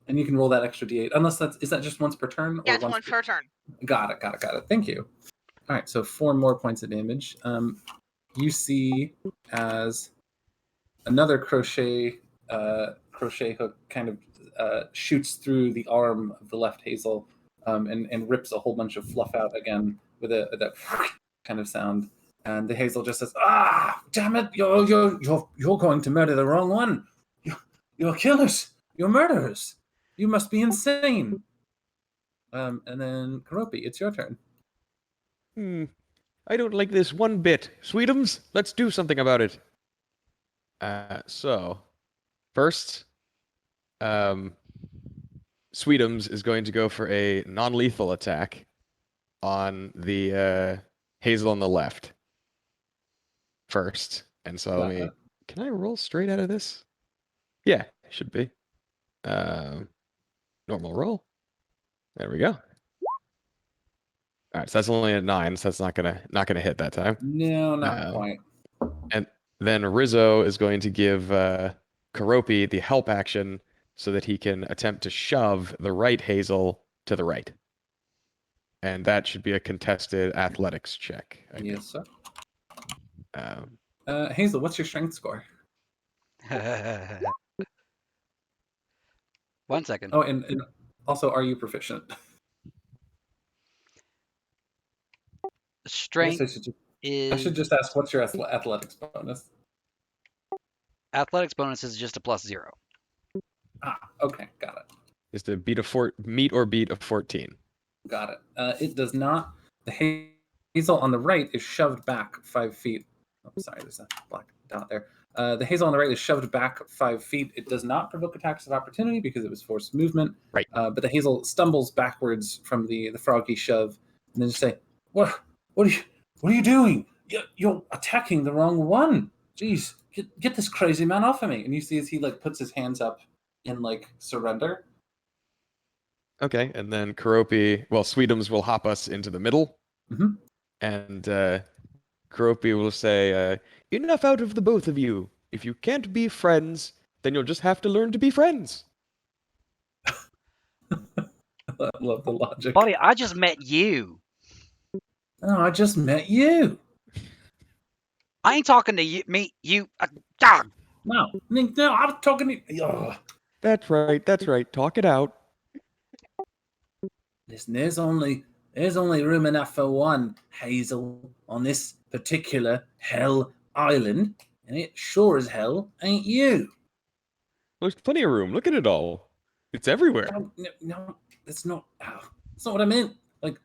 And you can roll that extra d8, unless is that just once per turn? Yeah, Or it's once per turn. Got it. Thank you. All right, so 4 more points of damage. You see as another crochet hook kind of shoots through the arm of the left Hazel, and rips a whole bunch of fluff out again with that kind of sound. And the Hazel just says, "Ah, damn it! You're going to murder the wrong one. You're killers. You're murderers. You must be insane." And then Karopi, it's your turn. I don't like this one bit. Sweetums, let's do something about it. So, first, Sweetums is going to go for a non-lethal attack on the Hazel on the left. First, and so let me. Can I roll straight out of this? Yeah, should be. Normal roll. There we go. All right, so that's only a 9, so that's not gonna hit that time. No, not quite. And then Rizzo is going to give Karopi the help action so that he can attempt to shove the right Hazel to the right. And that should be a contested athletics check. Yes, sir. Um, Hazel, what's your strength score? 1 second. Oh, and also, are you proficient? Strength I should just ask, what's your athletics bonus? Athletics bonus is just a +0. Ah, okay, got it. is to meet or beat a 14. Got it. It does not. The Hazel on the right is shoved back 5 feet. Oh, sorry, there's a black dot there. The Hazel on the right is shoved back 5 feet. It does not provoke attacks of opportunity because it was forced movement. Right. But the Hazel stumbles backwards from the froggy shove, and then just say, What are you doing? You're attacking the wrong one. Jeez, get this crazy man off of me." And you see as he puts his hands up in surrender. Okay, and then Sweetums will hop us into the middle. Mhm. And Karopi will say, enough out of the both of you. If you can't be friends, then you'll just have to learn to be friends. I love the logic. Buddy, I just met you. Oh, I just met you. I ain't talking to you. You. No, I'm talking to you. Ugh. That's right. Talk it out. Listen, there's only room enough for one Hazel on this particular hell island, and it sure as hell ain't you. There's plenty of room. Look at it all. It's everywhere. No, that's not. That's not what I meant. Like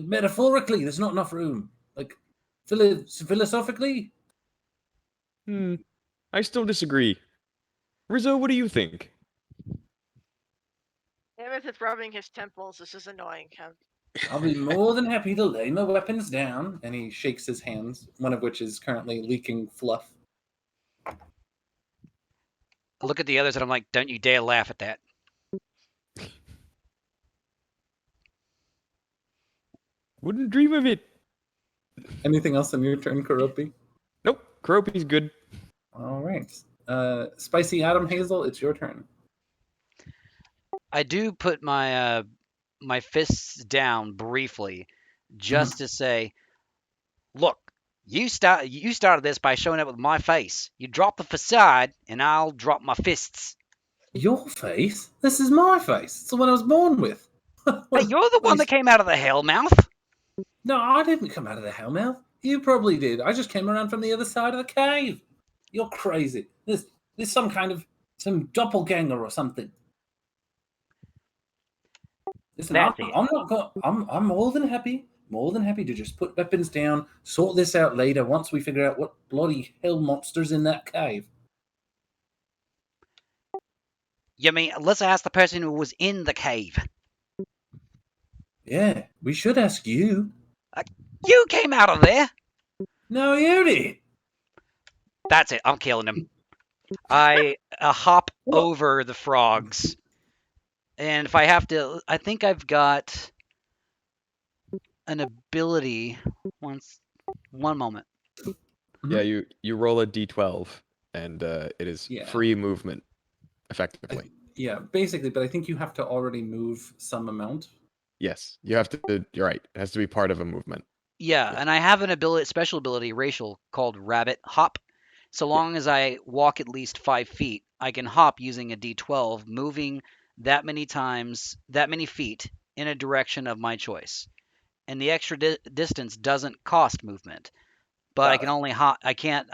metaphorically, there's not enough room. Like philosophically. I still disagree. Rizzo, what do you think? Amos is rubbing his temples. This is annoying him. I'll be more than happy to lay my weapons down. And he shakes his hands, one of which is currently leaking fluff. I look at the others and I'm like, don't you dare laugh at that. Wouldn't dream of it. Anything else on your turn, Karopi? Nope. Karopi's good. All right. Spicy Adam Hazel, it's your turn. I do put my my fists down briefly, just to say, look, you started this by showing up with my face. You drop the facade, and I'll drop my fists. Your face? This is my face. It's the one I was born with. Hey, you're the one that came out of the hellmouth. No, I didn't come out of the hellmouth. You probably did. I just came around from the other side of the cave. You're crazy. There's some doppelganger or something. Listen, That's I'm not going. I'm more than happy to just put weapons down, sort this out later once we figure out what bloody hell monster's in that cave. You mean, let's ask the person who was in the cave. Yeah, we should ask you. You came out of there. No, you did. That's it. I'm killing him. I hop What? over the frogs. And if I have to, I think I've got an ability. One moment. Yeah, you roll a d12, and it is Yeah. free movement, effectively. Yeah, basically, but I think you have to already move some amount. Yes, you have to. You're right. It has to be part of a movement. Yeah, Yeah. and I have an ability, special ability, racial, called Rabbit Hop. So long as I walk at least 5 feet, I can hop using a d12, moving that many feet in a direction of my choice. And the extra distance doesn't cost movement, but I Got can it. only hop. I can't.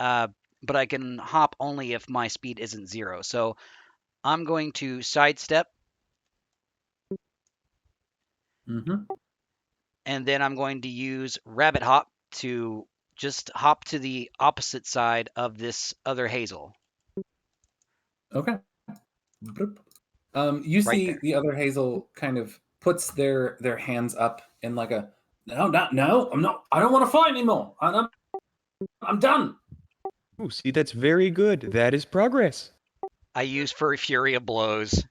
But I can hop only if my speed isn't 0. So I'm going to sidestep, Mm-hmm. and then I'm going to use Rabbit Hop to just hop to the opposite side of this other Hazel. Okay. You Right see there. the other Hazel kind of puts their hands up in like a no, I'm not. I don't want to fight anymore. I'm done. Oh, see, that's very good. That is progress. I use Fury of Blows.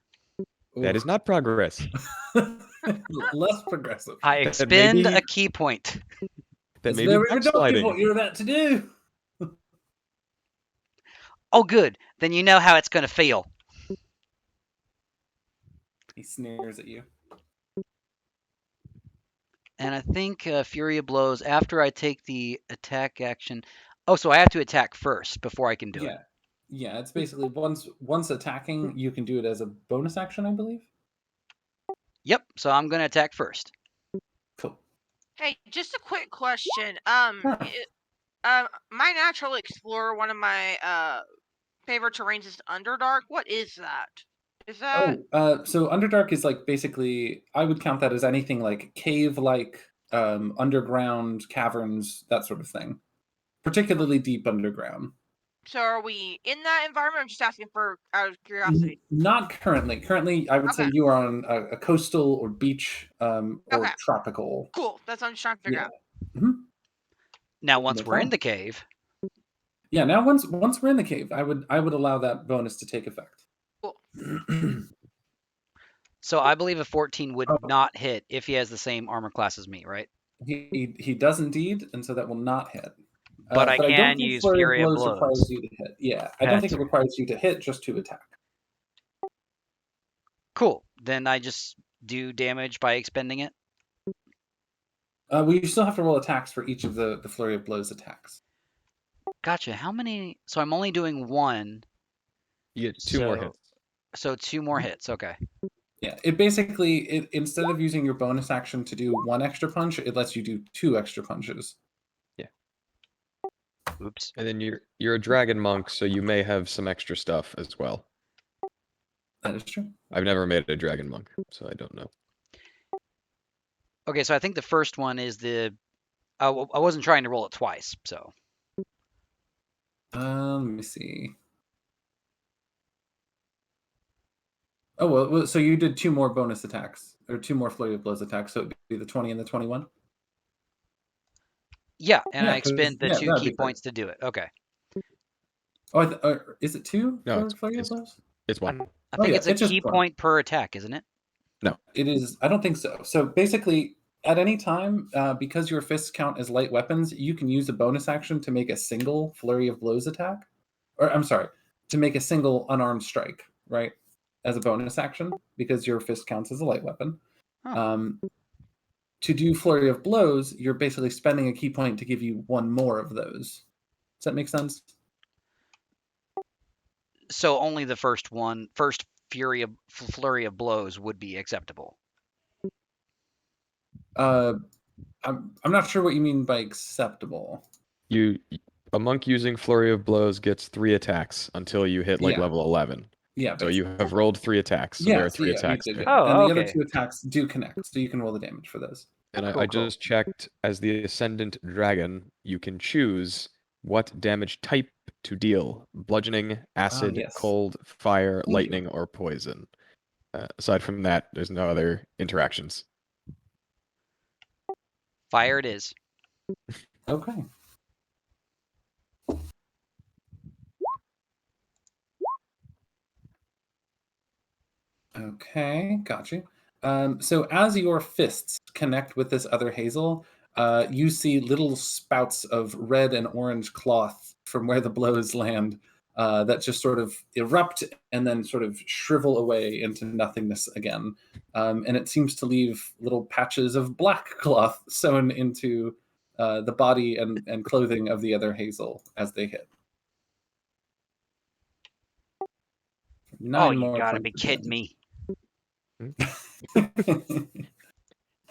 That is not progress. Less progressive. I That expend may be- a key point. That It's may be very productive backsliding. what you're about to do. Oh, good. Then you know how it's going to feel. He sneers at you. And I think Fury of Blows, after I take the attack action. Oh, so I have to attack first before I can do it. Yeah. It's basically once attacking, you can do it as a bonus action, I believe. Yep, so I'm going to attack first. Cool. Hey, just a quick question. Huh. My natural explorer, one of my favorite terrains is Underdark. What is that? Is that So Underdark is like basically I would count that as anything like cave-like, underground caverns, that sort of thing. Particularly deep underground. so? Are we in that environment? I'm just asking for out of curiosity. Not currently. Currently, I would say Okay. you are on a coastal or beach, or Okay. tropical. Cool. That's what I'm just trying to figure Yeah. out. Mhm. Now, once No we're in problem. the cave, Yeah. Now, once we're in the cave, I would allow that bonus to take effect. Cool. so I believe a 14 would Oh. not hit if he has the same armor class as me, right? He does indeed, and so that will not hit. But I don't can think use Flurry of Fury of Blows Blows. requires you to hit. Yeah, I don't think That's it requires you to hit, just to attack. Cool. Then I just do damage by expending it. We still have to roll attacks for each of the Flurry of Blows attacks. Gotcha. How many? So I'm only doing one. You get 2 more hits. So 2 more hits. Okay. Yeah, it basically instead of using your bonus action to do 1 extra punch, it lets you do 2 extra punches. Oops. And then you're a dragon monk, so you may have some extra stuff as well. That is true. I've never made a dragon monk, so I don't know. Okay, so I think the first one is the. I wasn't trying to roll it twice, so. Let me see. Oh well, so you did 2 more bonus attacks, or 2 more Flurry of Blows attacks, so it'd be the 20 and the 21. Yeah, and Yeah, I expend the 2 that'd key be points to do it. Okay. Oh, is it 2 No, for Flurry of Blows? It's 1. I think yeah, it's a it's just key one. point per attack, isn't it? No. It is. I don't think so. So basically, at any time, because your fists count as light weapons, you can use a bonus action to make a single Flurry of Blows attack. Or, I'm sorry, to make a single unarmed strike, right? As a bonus action, because your fist counts as a light weapon. Huh. To do Flurry of Blows, you're basically spending a key point to give you 1 more of those. Does that make sense? So only the first Flurry of Blows would be acceptable. I'm not sure what you mean by acceptable. A monk using Flurry of Blows gets 3 attacks until you hit like Yeah. level 11. Yeah. So you have rolled 3 attacks. So there are 3 you attacks did, there. yeah. Oh, And the other okay. 2 attacks do connect, so you can roll the damage for those. And Cool, I cool. just checked, as the Ascendant Dragon, you can choose what damage type to deal: bludgeoning, acid, yes. cold, fire, Thank you. lightning, or poison. Aside from that, there's no other interactions. Fire it is. Okay. Okay, got you. So as your fists connect with this other Hazel, you see little spouts of red and orange cloth from where the blows land that just sort of erupt and then sort of shrivel away into nothingness again. And it seems to leave little patches of black cloth sewn into the body and clothing of the other Hazel as they hit. Oh, 9 you more gotta points be of kidding me.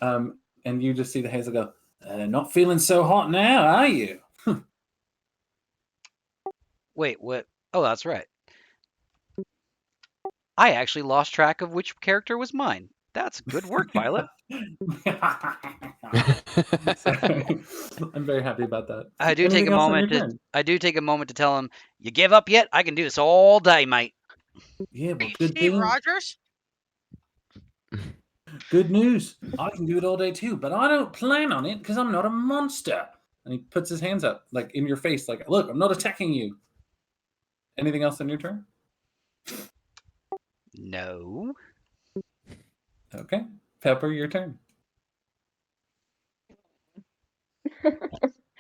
And you just see the Hazel go, not feeling so hot now, are you? Wait, what? Oh, that's right. I actually lost track of which character was mine. That's good work, Violet. Sorry. I'm very happy about that. I do take Anything a else on your moment to turn? I do take a moment to tell him, "You give up yet? I can do this all day, mate." Yeah, Are well, you good Steve thing. Rogers? Good news. I can do it all day too, but I don't plan on it because I'm not a monster. And he puts his hands up, like in your face, like, look, I'm not attacking you. Anything else on your turn? No. Okay. Pepper, your turn.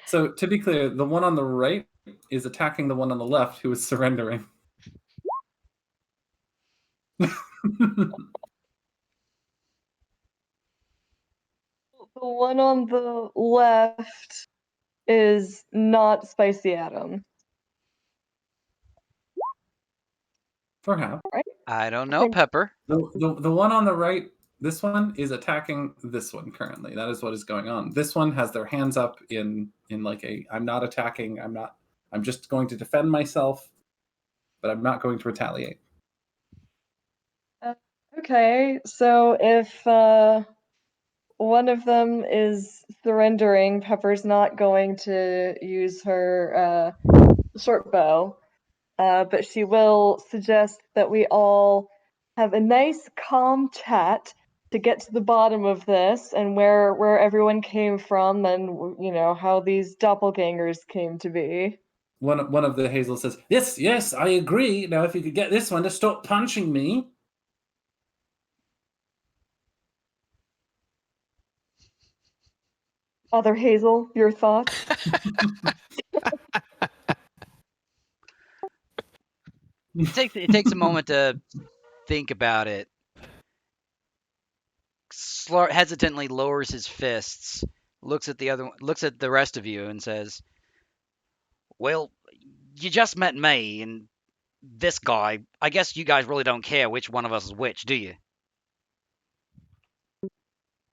So to be clear, the one on the right is attacking the one on the left who is surrendering. The one on the left is not Spicy Adam. Perhaps. I don't know, Pepper. The one on the right, this one is attacking this one currently. That is what is going on. This one has their hands up in like a I'm not attacking, I'm just going to defend myself, but I'm not going to retaliate. Okay, so if one of them is surrendering, Pepper's not going to use her short bow, but she will suggest that we all have a nice, calm chat to get to the bottom of this and where everyone came from and how these doppelgangers came to be. One of the Hazel says, Yes, I agree. Now if you could get this one to stop punching me. Other Hazel, your thoughts? It takes a moment to think about it. Hesitantly lowers his fists, looks at the rest of you, and says, "Well, you just met me and this guy. I guess you guys really don't care which one of us is which, do you?"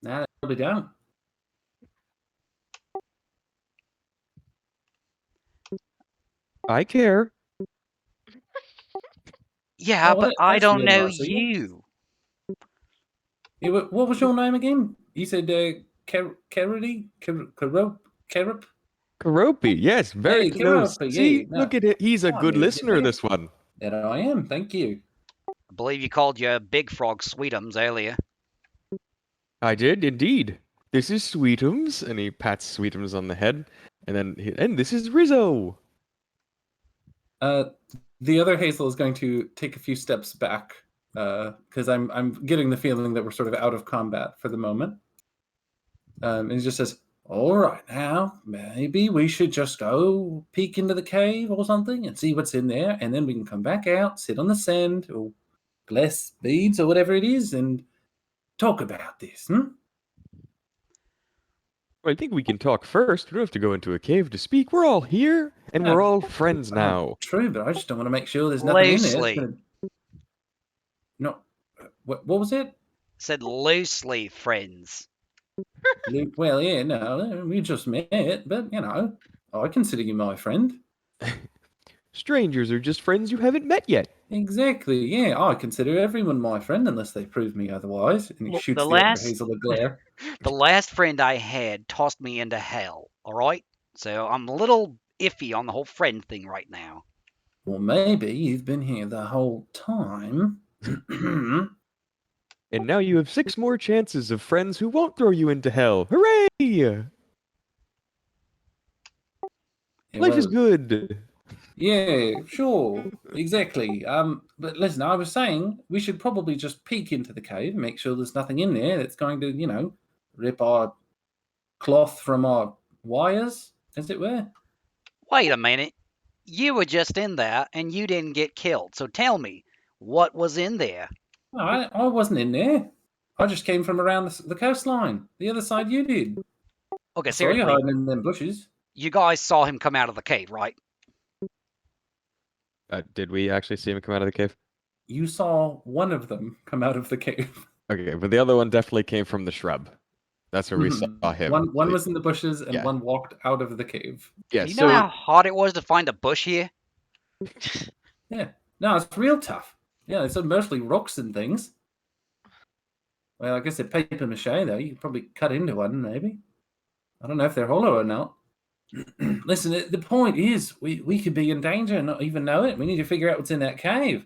Nah, they probably don't. I care. Yeah, but I That's don't real know nice of you. you. Yeah, what was your name again? You said Kerry? Kerup? Karopi, yes, very Hey, close. Kerup, See, yeah. No. look at it. He's a Oh, good you're listener, there. this one. There I am. Thank you. I believe you called your big frog Sweetums earlier. I did indeed. This is Sweetums, and he pats Sweetums on the head, and and this is Rizzo. The other Hazel is going to take a few steps back because I'm getting the feeling that we're sort of out of combat for the moment. And he just says, "All right, now maybe we should just go peek into the cave or something and see what's in there, and then we can come back out, sit on the sand or glass beads or whatever it is, and talk about this." Well, I think we can talk first. We don't have to go into a cave to speak. We're all here, and we're all friends now. True, but I just don't want to make sure there's nothing in there. Loosely. No, what was it? Said loosely, friends. Well, yeah, no, we just met, but I consider you my friend. Strangers are just friends you haven't met yet. Exactly, yeah, I consider everyone my friend unless they prove me otherwise. And he Well, shoots the the other last- Hazel a glare. The last friend I had tossed me into hell, all right? So I'm a little iffy on the whole friend thing right now. Well, maybe you've been here the whole time. And now you have 6 more chances of friends who won't throw you into hell. Hooray! Yeah, Life is well, good. yeah, sure, exactly. But listen, I was saying we should probably just peek into the cave, make sure there's nothing in there that's going to, rip our cloth from our wires, as it were. Wait a minute. You were just in there and you didn't get killed. So tell me, what was in there? I wasn't in there. I just came from around the coastline, the other side you did. Okay, I saw you seriously, hiding in them bushes. you guys saw him come out of the cave, right? Did we actually see him come out of the cave? You saw one of them come out of the cave. Okay, but the other one definitely came from the shrub. That's where we saw him. One was in the bushes and Yeah. one walked out of the cave. Yeah, Do you know how hard it was to find a bush here? Yeah. No, it's real tough. Yeah, it's mostly rocks and things. Well, I guess they're paper mache, though. You could probably cut into one, maybe. I don't know if they're hollow or not. Listen, the point is, we could be in danger and not even know it. We need to figure out what's in that cave.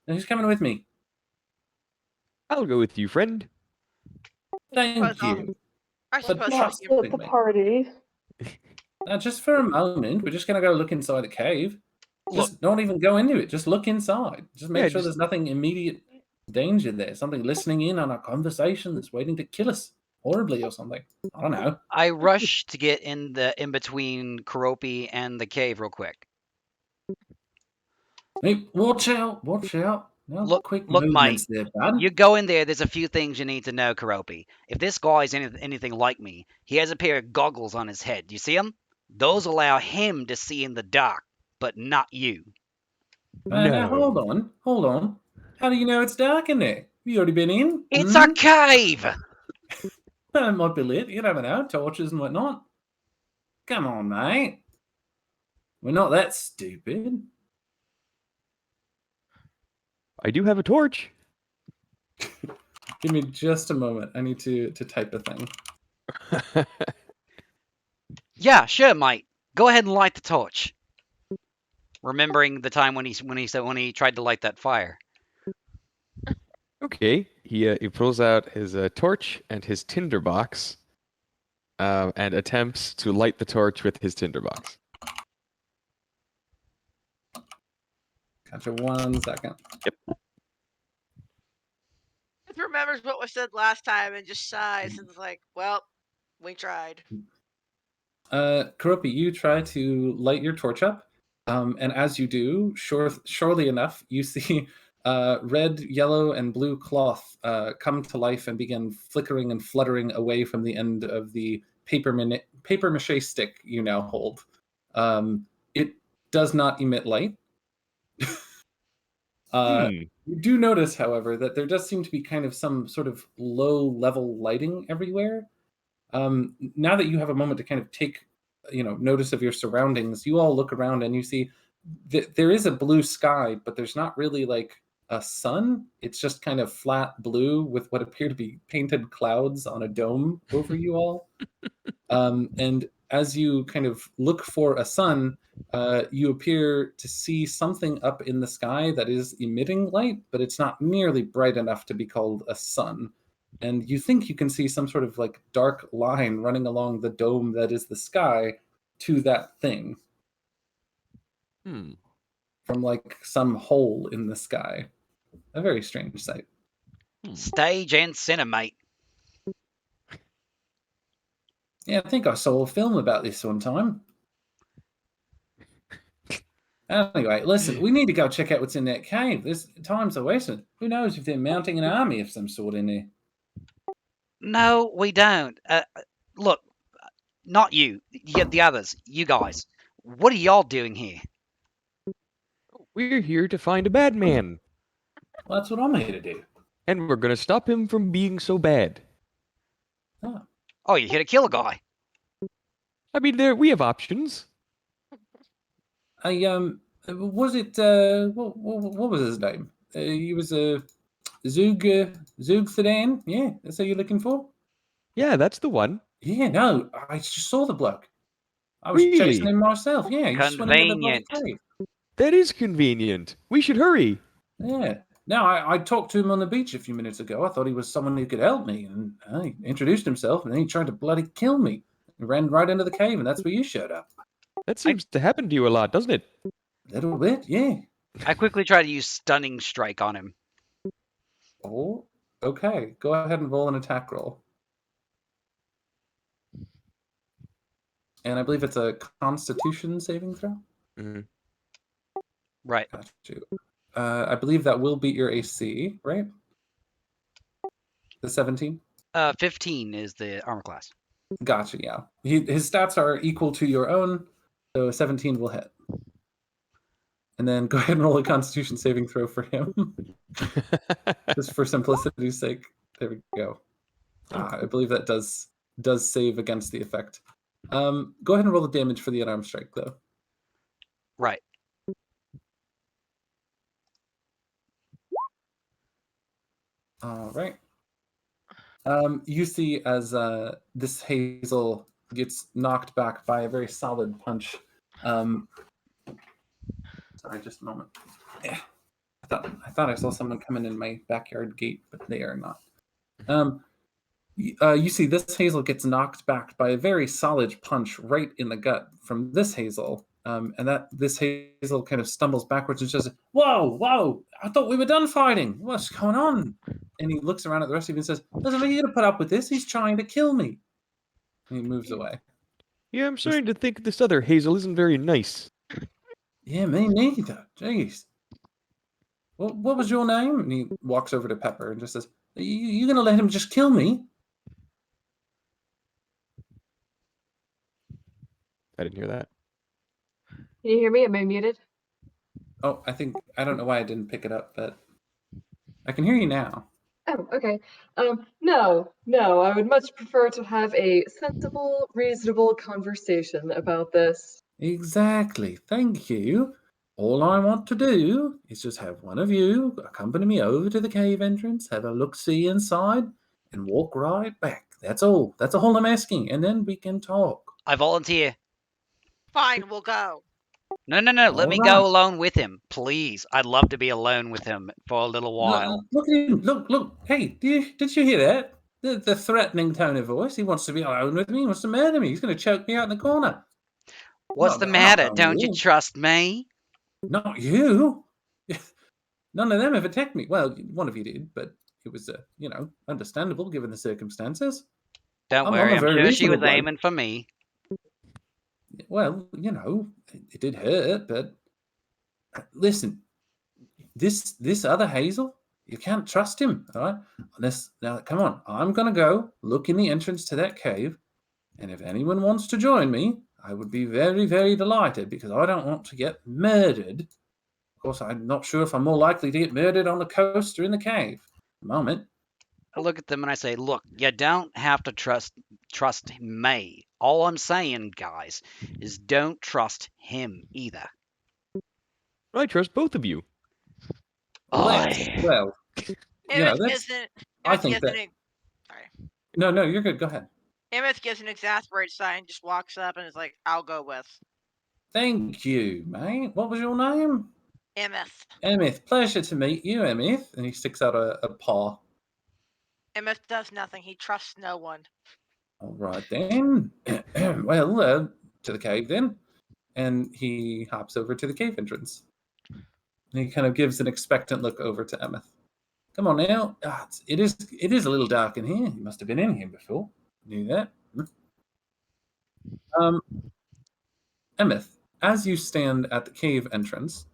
Now, who's coming with me? I'll go with you, friend. Thank Suppose you. I But suppose not you Split the party. Now, just for a moment, we're just going to go look inside the cave. Look, Just don't even go into it. Just look inside. Just make Yeah, sure just- there's nothing immediate danger there. Something listening in on our conversation that's waiting to kill us horribly or something. I don't know. I rushed to get in between Karopi and the cave real quick. Hey, watch out! Watch out! No Look- quick look, movements there, bud. You go in there's a few things you need to know, Karopi. If this guy's anything like me, he has a pair of goggles on his head. You see them? Those allow him to see in the dark, but not you. Now, No. hold on. How do you know it's dark in there? Have you already been in? It's a cave! Well, it might be lit. You never know. Torches and whatnot. Come on, mate. We're not that stupid. I do have a torch. Give me just a moment. I need to type a thing. Yeah, sure, mate. Go ahead and light the torch. Remembering the time when he tried to light that fire. Okay, he pulls out his torch and his tinderbox, and attempts to light the torch with his tinderbox. Gotcha. 1 second. He remembers what was said last time and just sighs and is like, well, we tried. Karopi, you try to light your torch up, and as you do, surely enough, you see red, yellow, and blue cloth come to life and begin flickering and fluttering away from the end of the paper mache stick you now hold. It does not emit light. You do notice, however, that there does seem to be kind of some sort of low-level lighting everywhere. Now that you have a moment to kind of take, notice of your surroundings, you all look around and you see that there is a blue sky, but there's not really like a sun. It's just kind of flat blue with what appear to be painted clouds on a dome over you all. And as you kind of look for a sun, you appear to see something up in the sky that is emitting light, but it's not nearly bright enough to be called a sun. And you think you can see some sort of like dark line running along the dome that is the sky to that thing from like some hole in the sky. A very strange sight. Stage and cinemate. Yeah, I think I saw a film about this one time. Anyway, listen, we need to go check out what's in that cave. This time's are wasted. Who knows if they're mounting an army of some sort in there? No, we don't. Look, not you. The others. You guys. What are y'all doing here? We're here to find a bad man, Well, that's what I'm here to do. and we're gonna stop him from being so bad. Oh, you're here to kill a guy. I mean, we have options. Was it what was his name? He was a Zug Sedan. Yeah, that's who you're looking for. Yeah, that's the one. Yeah, no, I just saw the bloke. I was chasing Really? him myself. Yeah, he just went into the bloody Convenient. cave. That is convenient. We should hurry. Yeah. Now, I talked to him on the beach a few minutes ago. I thought he was someone who could help me, and he introduced himself, and then he tried to bloody kill me. He ran right into the cave, and that's where you showed up. That seems to happen to you a lot, doesn't it? A little bit, yeah. I quickly try to use Stunning Strike on him. Oh, okay. Go ahead and roll an attack roll. And I believe it's a Constitution saving throw. Mhm. Right. Got you. I believe that will beat your AC, right? The 17? 15 is the armor class. Gotcha, yeah. His stats are equal to your own, so 17 will hit. And then go ahead and roll a Constitution saving throw for him, just for simplicity's sake. There we go. I believe that does save against the effect. Go ahead and roll the damage for the unarmed strike, though. Right. All right. You see as this Hazel gets knocked back by a very solid punch. Sorry, just a moment. Yeah. I thought I saw someone coming in my backyard gate, but they are not. You see this Hazel gets knocked back by a very solid punch right in the gut from this Hazel. And that this Hazel kind of stumbles backwards and says, whoa, I thought we were done fighting. What's going on? And he looks around at the rest of you and says, listen, are you going to put up with this? He's trying to kill me. And he moves away. Yeah, I'm starting to think this other Hazel isn't very nice. Yeah, me neither. Jeez. What was your name? And he walks over to Pepper and just says, you going to let him just kill me? I didn't hear that. Can you hear me? Am I muted? Oh, I don't know why I didn't pick it up, but I can hear you now. Oh, okay. No, I would much prefer to have a sensible, reasonable conversation about this. Exactly. Thank you. All I want to do is just have one of you accompany me over to the cave entrance, have a look-see inside, and walk right back. That's all. That's all I'm asking, and then we can talk. I volunteer. Fine, we'll go. No. Let me All go right. alone with him, please. I'd love to be alone with him for a little while. Look at him. Look. Hey, did you hear that? The threatening tone of voice. He wants to be alone with me. He wants to murder me. He's going to choke me out in the corner. What's the matter? Don't you trust me? Not you. None of them have attacked me. Well, one of you did, but it was, understandable given the circumstances. Don't I'm worry, a I'm very sure she was reasonable bloke. aiming for me. Well, it did hurt, but listen, this other Hazel, you can't trust him, all right? Now, come on, I'm going to go look in the entrance to that cave, and if anyone wants to join me, I would be very, very delighted, because I don't want to get murdered. Of course, I'm not sure if I'm more likely to get murdered on the coast or in the cave. At the moment. I look at them and I say, look, you don't have to trust me. All I'm saying, guys, is don't trust him either. I trust both of you. Well, I think that... Sorry. No, you're good. Go ahead. Emmett gives an exasperated sign, just walks up and is like, I'll go with. Thank you, mate. What was your name? Emmett. Emmett. Pleasure to meet you, Emmett. And he sticks out a paw. Emmett does nothing. He trusts no one. All right, then. Well, to the cave, then. And he hops over to the cave entrance. And he kind of gives an expectant look over to Emmett. Come on now. It is a little dark in here. You must have been in here before. Knew that. Emmett, as you stand at the cave entrance,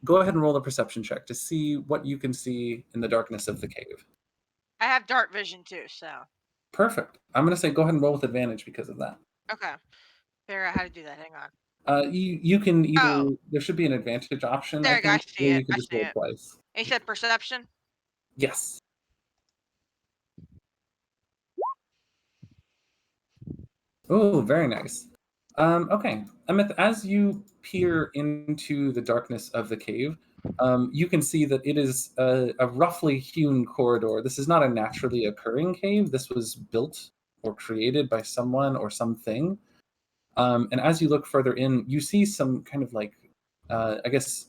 go ahead and roll a perception check to see what you can see in the darkness of the cave. I have dark vision too, so. Perfect. I'm going to say go ahead and roll with advantage because of that. Okay. Figure out how to do that. Hang on. You can either... There should be an advantage option. There, I see it. You can just roll twice. You said perception? Yes. Oh, very nice. Okay. Emmett, as you peer into the darkness of the cave, you can see that it is a roughly hewn corridor. This is not a naturally occurring cave. This was built or created by someone or something. And as you look further in, you see some kind of like, I guess,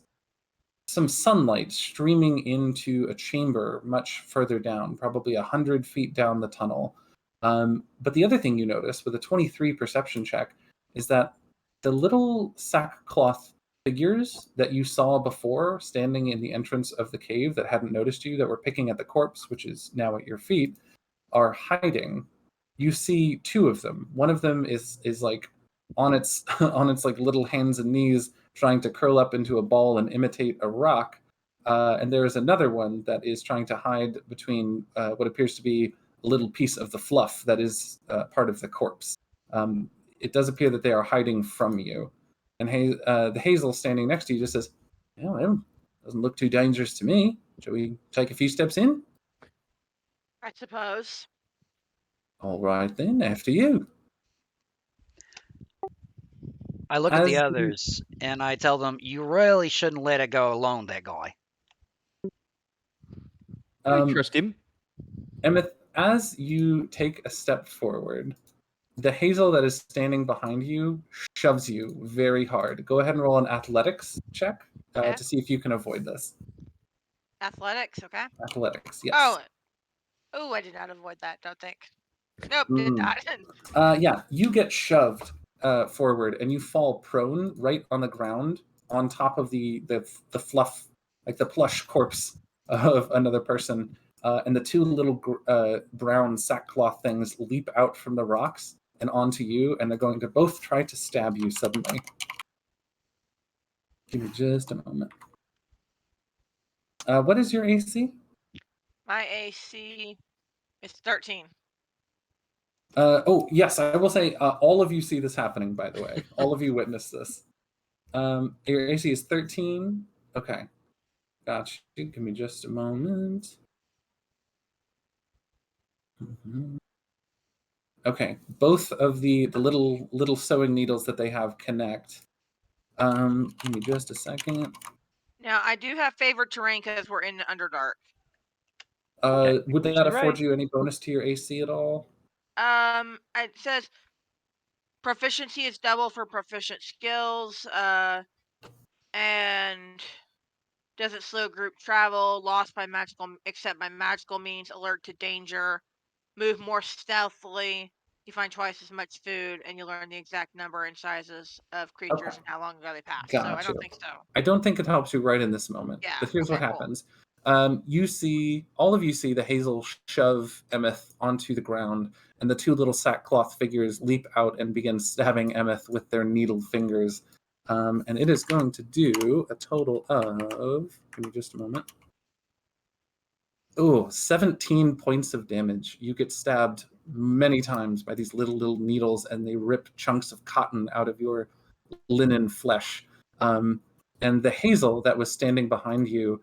some sunlight streaming into a chamber much further down, probably 100 feet down the tunnel. But the other thing you notice with a 23 perception check is that the little sackcloth figures that you saw before standing in the entrance of the cave that hadn't noticed you, that were picking at the corpse, which is now at your feet, are hiding. You see two of them. One of them is like on its on its like little hands and knees, trying to curl up into a ball and imitate a rock. And there is another one that is trying to hide between what appears to be a little piece of the fluff that is part of the corpse. It does appear that they are hiding from you. And the Hazel standing next to you just says, "Yeah, well, doesn't look too dangerous to me. Shall we take a few steps in?" I suppose. All right then, after you. I look at the As others and I tell them, you really shouldn't let it go alone, that guy. I trust him. Emmett, as you take a step forward, the Hazel that is standing behind you shoves you very hard. Go ahead and roll an athletics check Okay. to see if you can avoid this. Athletics, okay. Athletics, yes. Oh, I did not avoid that. Don't think. Nope, did not. Yeah, you get shoved forward and you fall prone right on the ground on top of the fluff, like the plush corpse of another person. And the two little brown sackcloth things leap out from the rocks and onto you, and they're going to both try to stab you suddenly. Give me just a moment. What is your AC? My AC is 13. Oh, yes, I will say all of you see this happening, by the way. All of you witness this. Your AC is 13. Okay. Gotcha. Give me just a moment. Okay. Both of the little sewing needles that they have connect. Give me just a second. Now, I do have favorite terrain because we're in Underdark. Would that afford you any bonus to your AC at all? It says proficiency is double for proficient skills, and doesn't slow group travel, lost by magical, except by magical means, alert to danger, move more stealthily, you find twice as much food, and you learn the exact number and sizes of creatures and how long ago they passed. So I don't think so. I don't think it helps you right in this moment. Yeah, But here's what okay, cool. happens. All of you see the Hazel shove Emeth onto the ground, and the two little sackcloth figures leap out and begin stabbing Emeth with their needle fingers. And it is going to do a total of, give me just a moment. Oh, 17 points of damage. You get stabbed many times by these little needles, and they rip chunks of cotton out of your linen flesh. And the Hazel that was standing behind you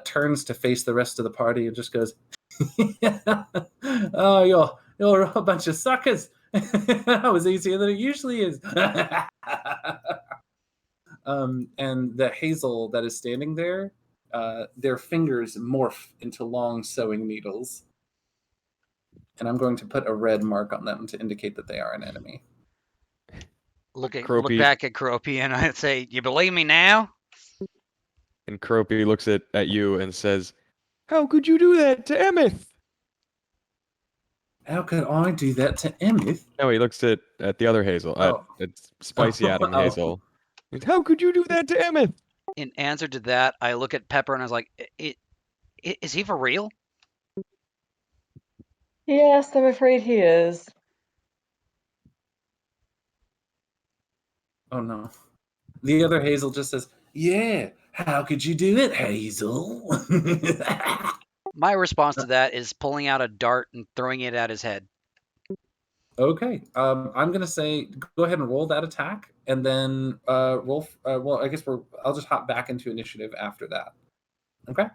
turns to face the rest of the party and just goes, "Oh, you're a bunch of suckers. That was easier than it usually is." And the Hazel that is standing there, their fingers morph into long sewing needles. And I'm going to put a red mark on them to indicate that they are an enemy. Look Croapy. back at Croapy and I say, "You believe me now?" And Croapy looks at you and says, "How could you do that to Emeth?" How could I do that to Emeth? No, he looks at the other Hazel. It's Spicy Adam Hazel. How could you do that to Emeth? In answer to that, I look at Pepper and I was like, "Is he for real?" Yes, I'm afraid he is. Oh no. The other Hazel just says, "Yeah, how could you do it, Hazel?" My response to that is pulling out a dart and throwing it at his head. Okay. I'm gonna say go ahead and roll that attack, and then roll. Well, I guess I'll just hop back into initiative after that. Okay.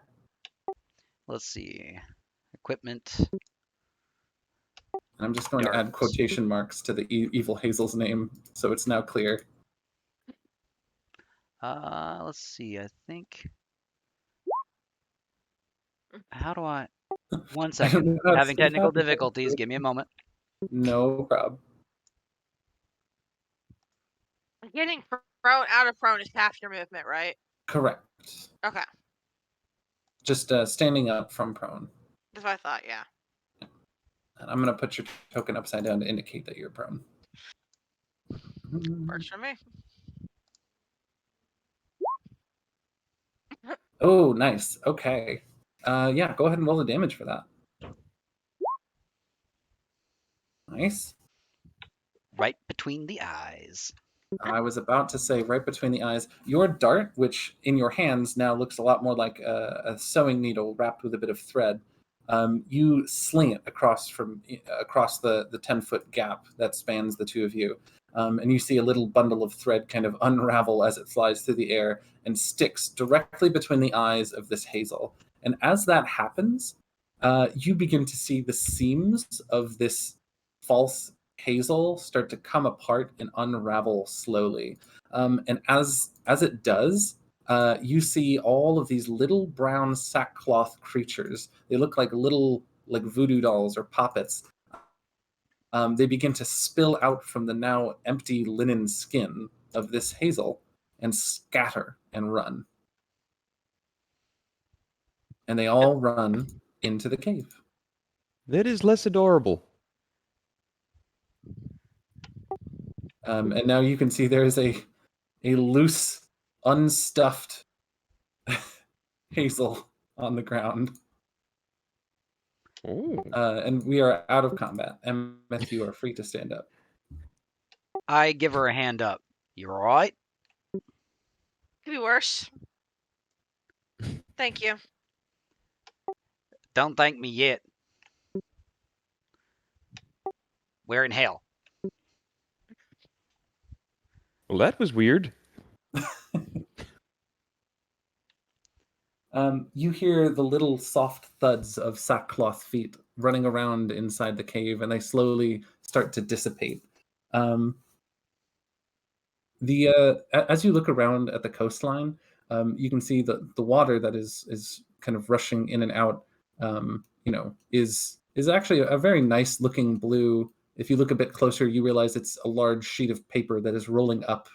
Let's see. Equipment. I'm just going to add quotation marks to the evil Hazel's name, so it's now clear. Let's see. I think. How do I? 1 second. Having technical difficulties. Give me a moment. No problem. Getting prone out of prone is half your movement, right? Correct. Okay, Just standing up from prone. that's what I thought. Yeah. And I'm going to put your token upside down to indicate that you're prone. Works for me. Oh, nice. Okay. Yeah, go ahead and roll the damage for that. Nice. Right between the eyes. I was about to say right between the eyes. Your dart, which in your hands now looks a lot more like a sewing needle wrapped with a bit of thread, you sling it across the 10-foot gap that spans the two of you. And you see a little bundle of thread kind of unravel as it flies through the air and sticks directly between the eyes of this Hazel. And as that happens, you begin to see the seams of this false Hazel start to come apart and unravel slowly. And as it does, you see all of these little brown sackcloth creatures. They look like little voodoo dolls or puppets. They begin to spill out from the now empty linen skin of this Hazel and scatter and run. And they all run into the cave. That is less adorable. And now you can see there is a loose, unstuffed Hazel on the ground. Oh. And we are out of combat. Emmeth, you are free to stand up. I give her a hand up. You all right? Could be worse. Thank you. Don't thank me yet. We're in hell. Well, that was weird. You hear the little soft thuds of sackcloth feet running around inside the cave, and they slowly start to dissipate. As you look around at the coastline, you can see the water that is kind of rushing in and out. Is actually a very nice looking blue. If you look a bit closer, you realize it's a large sheet of paper that is rolling up,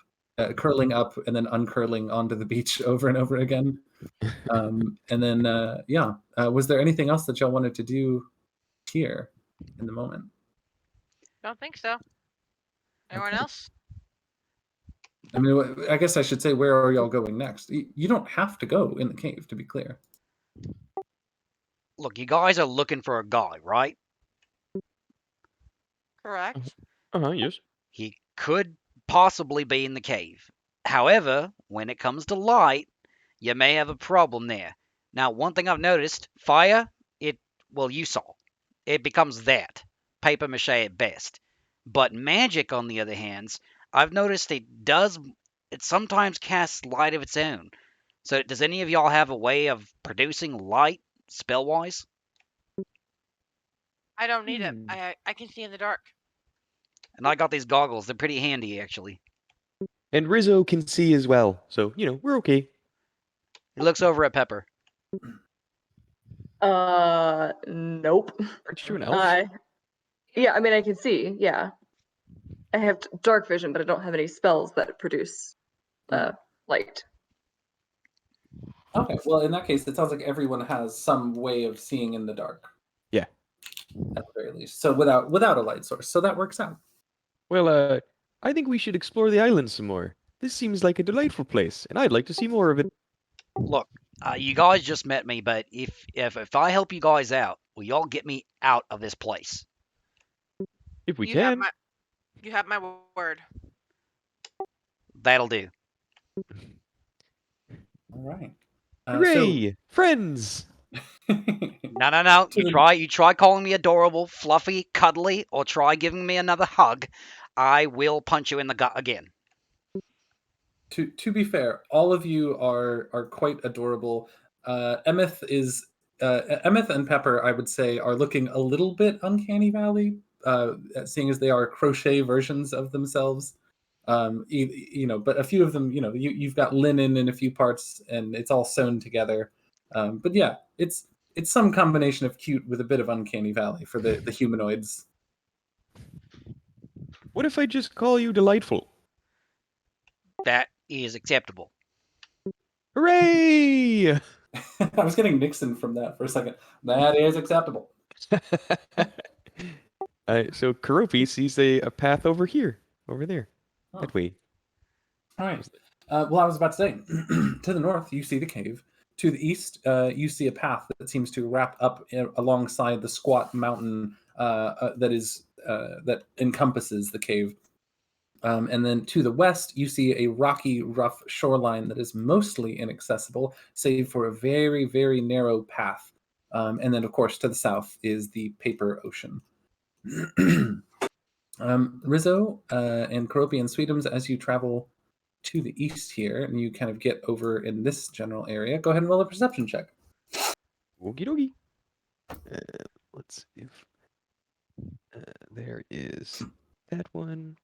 curling up, and then uncurling onto the beach over and over again. And then, was there anything else that y'all wanted to do here in the moment? Don't think so. Anyone Okay. else? I mean, I guess I should say, where are y'all going next? You don't have to go in the cave, to be clear. Look, you guys are looking for a guy, right? Correct. Yes. He could possibly be in the cave. However, when it comes to light, you may have a problem there. Now, one thing I've noticed, fire, you saw. It becomes that. Paper mache at best. But magic, on the other hand, I've noticed it sometimes casts light of its own. So does any of y'all have a way of producing light, spell-wise? I don't need it. I can see in the dark. And I got these goggles. They're pretty handy, actually. And Rizzo can see as well, so, we're okay. He looks over at Pepper. Nope. Aren't you an elf? Yeah, I mean, I can see, yeah. I have dark vision, but I don't have any spells that produce light. Okay, well, in that case, it sounds like everyone has some way of seeing in the dark. Yeah. At the very least. So without a light source. So that works out. Well, I think we should explore the island some more. This seems like a delightful place, and I'd like to see more of it. Look, you guys just met me, but if I help you guys out, will y'all get me out of this place? If we You can. have my word. That'll do. All right. Hooray! Friends! No. You try calling me adorable, fluffy, cuddly, or try giving me another hug. I will punch you in the gut again. To be fair, all of you are quite adorable. Emmeth and Pepper, I would say, are looking a little bit uncanny valley, seeing as they are crochet versions of themselves. But a few of them, you've got linen in a few parts, and it's all sewn together. But yeah, it's some combination of cute with a bit of uncanny valley for the humanoids. What if I just call you delightful? That is acceptable. Hooray! I was getting Nixon from that for a second. That is acceptable. So Karopi sees a path over there, Oh. that way. All right. Well, I was about to say, to the north, you see the cave. To the east, you see a path that seems to wrap up alongside the squat mountain that encompasses the cave. And then to the west, you see a rocky, rough shoreline that is mostly inaccessible, save for a very, very narrow path. And then, of course, to the south is the paper ocean. Rizzo and Karopi and Sweetums, as you travel to the east here, and you kind of get over in this general area, go ahead and roll a perception check. Okie dokie. Let's see if there is that one.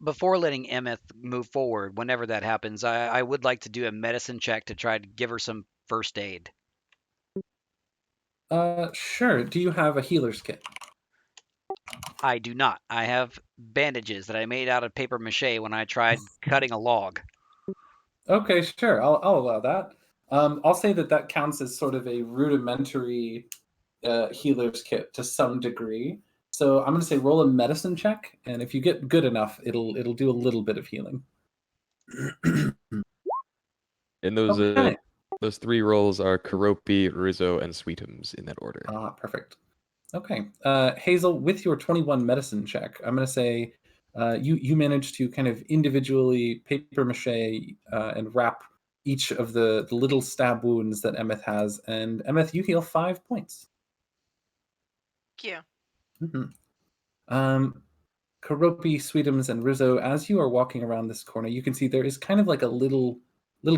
Before letting Emeth move forward, whenever that happens, I would like to do a medicine check to try to give her some first aid. Sure. Do you have a healer's kit? I do not. I have bandages that I made out of paper mache when I tried cutting a log. Okay, sure. I'll allow that. I'll say that counts as sort of a rudimentary healer's kit to some degree. So I'm going to say roll a medicine check, and if you get good enough, it'll do a little bit of healing. And those Okay. those 3 rolls are Karopi, Rizzo, and Sweetums in that order. Perfect. Okay. Hazel, with your 21 medicine check, I'm going to say you managed to kind of individually paper mache and wrap each of the little stab wounds that Emeth has. And Emeth, you heal 5 points. Thank you. Mm-hmm. Karopi, Sweetums, and Rizzo, as you are walking around this corner, you can see there is kind of like a little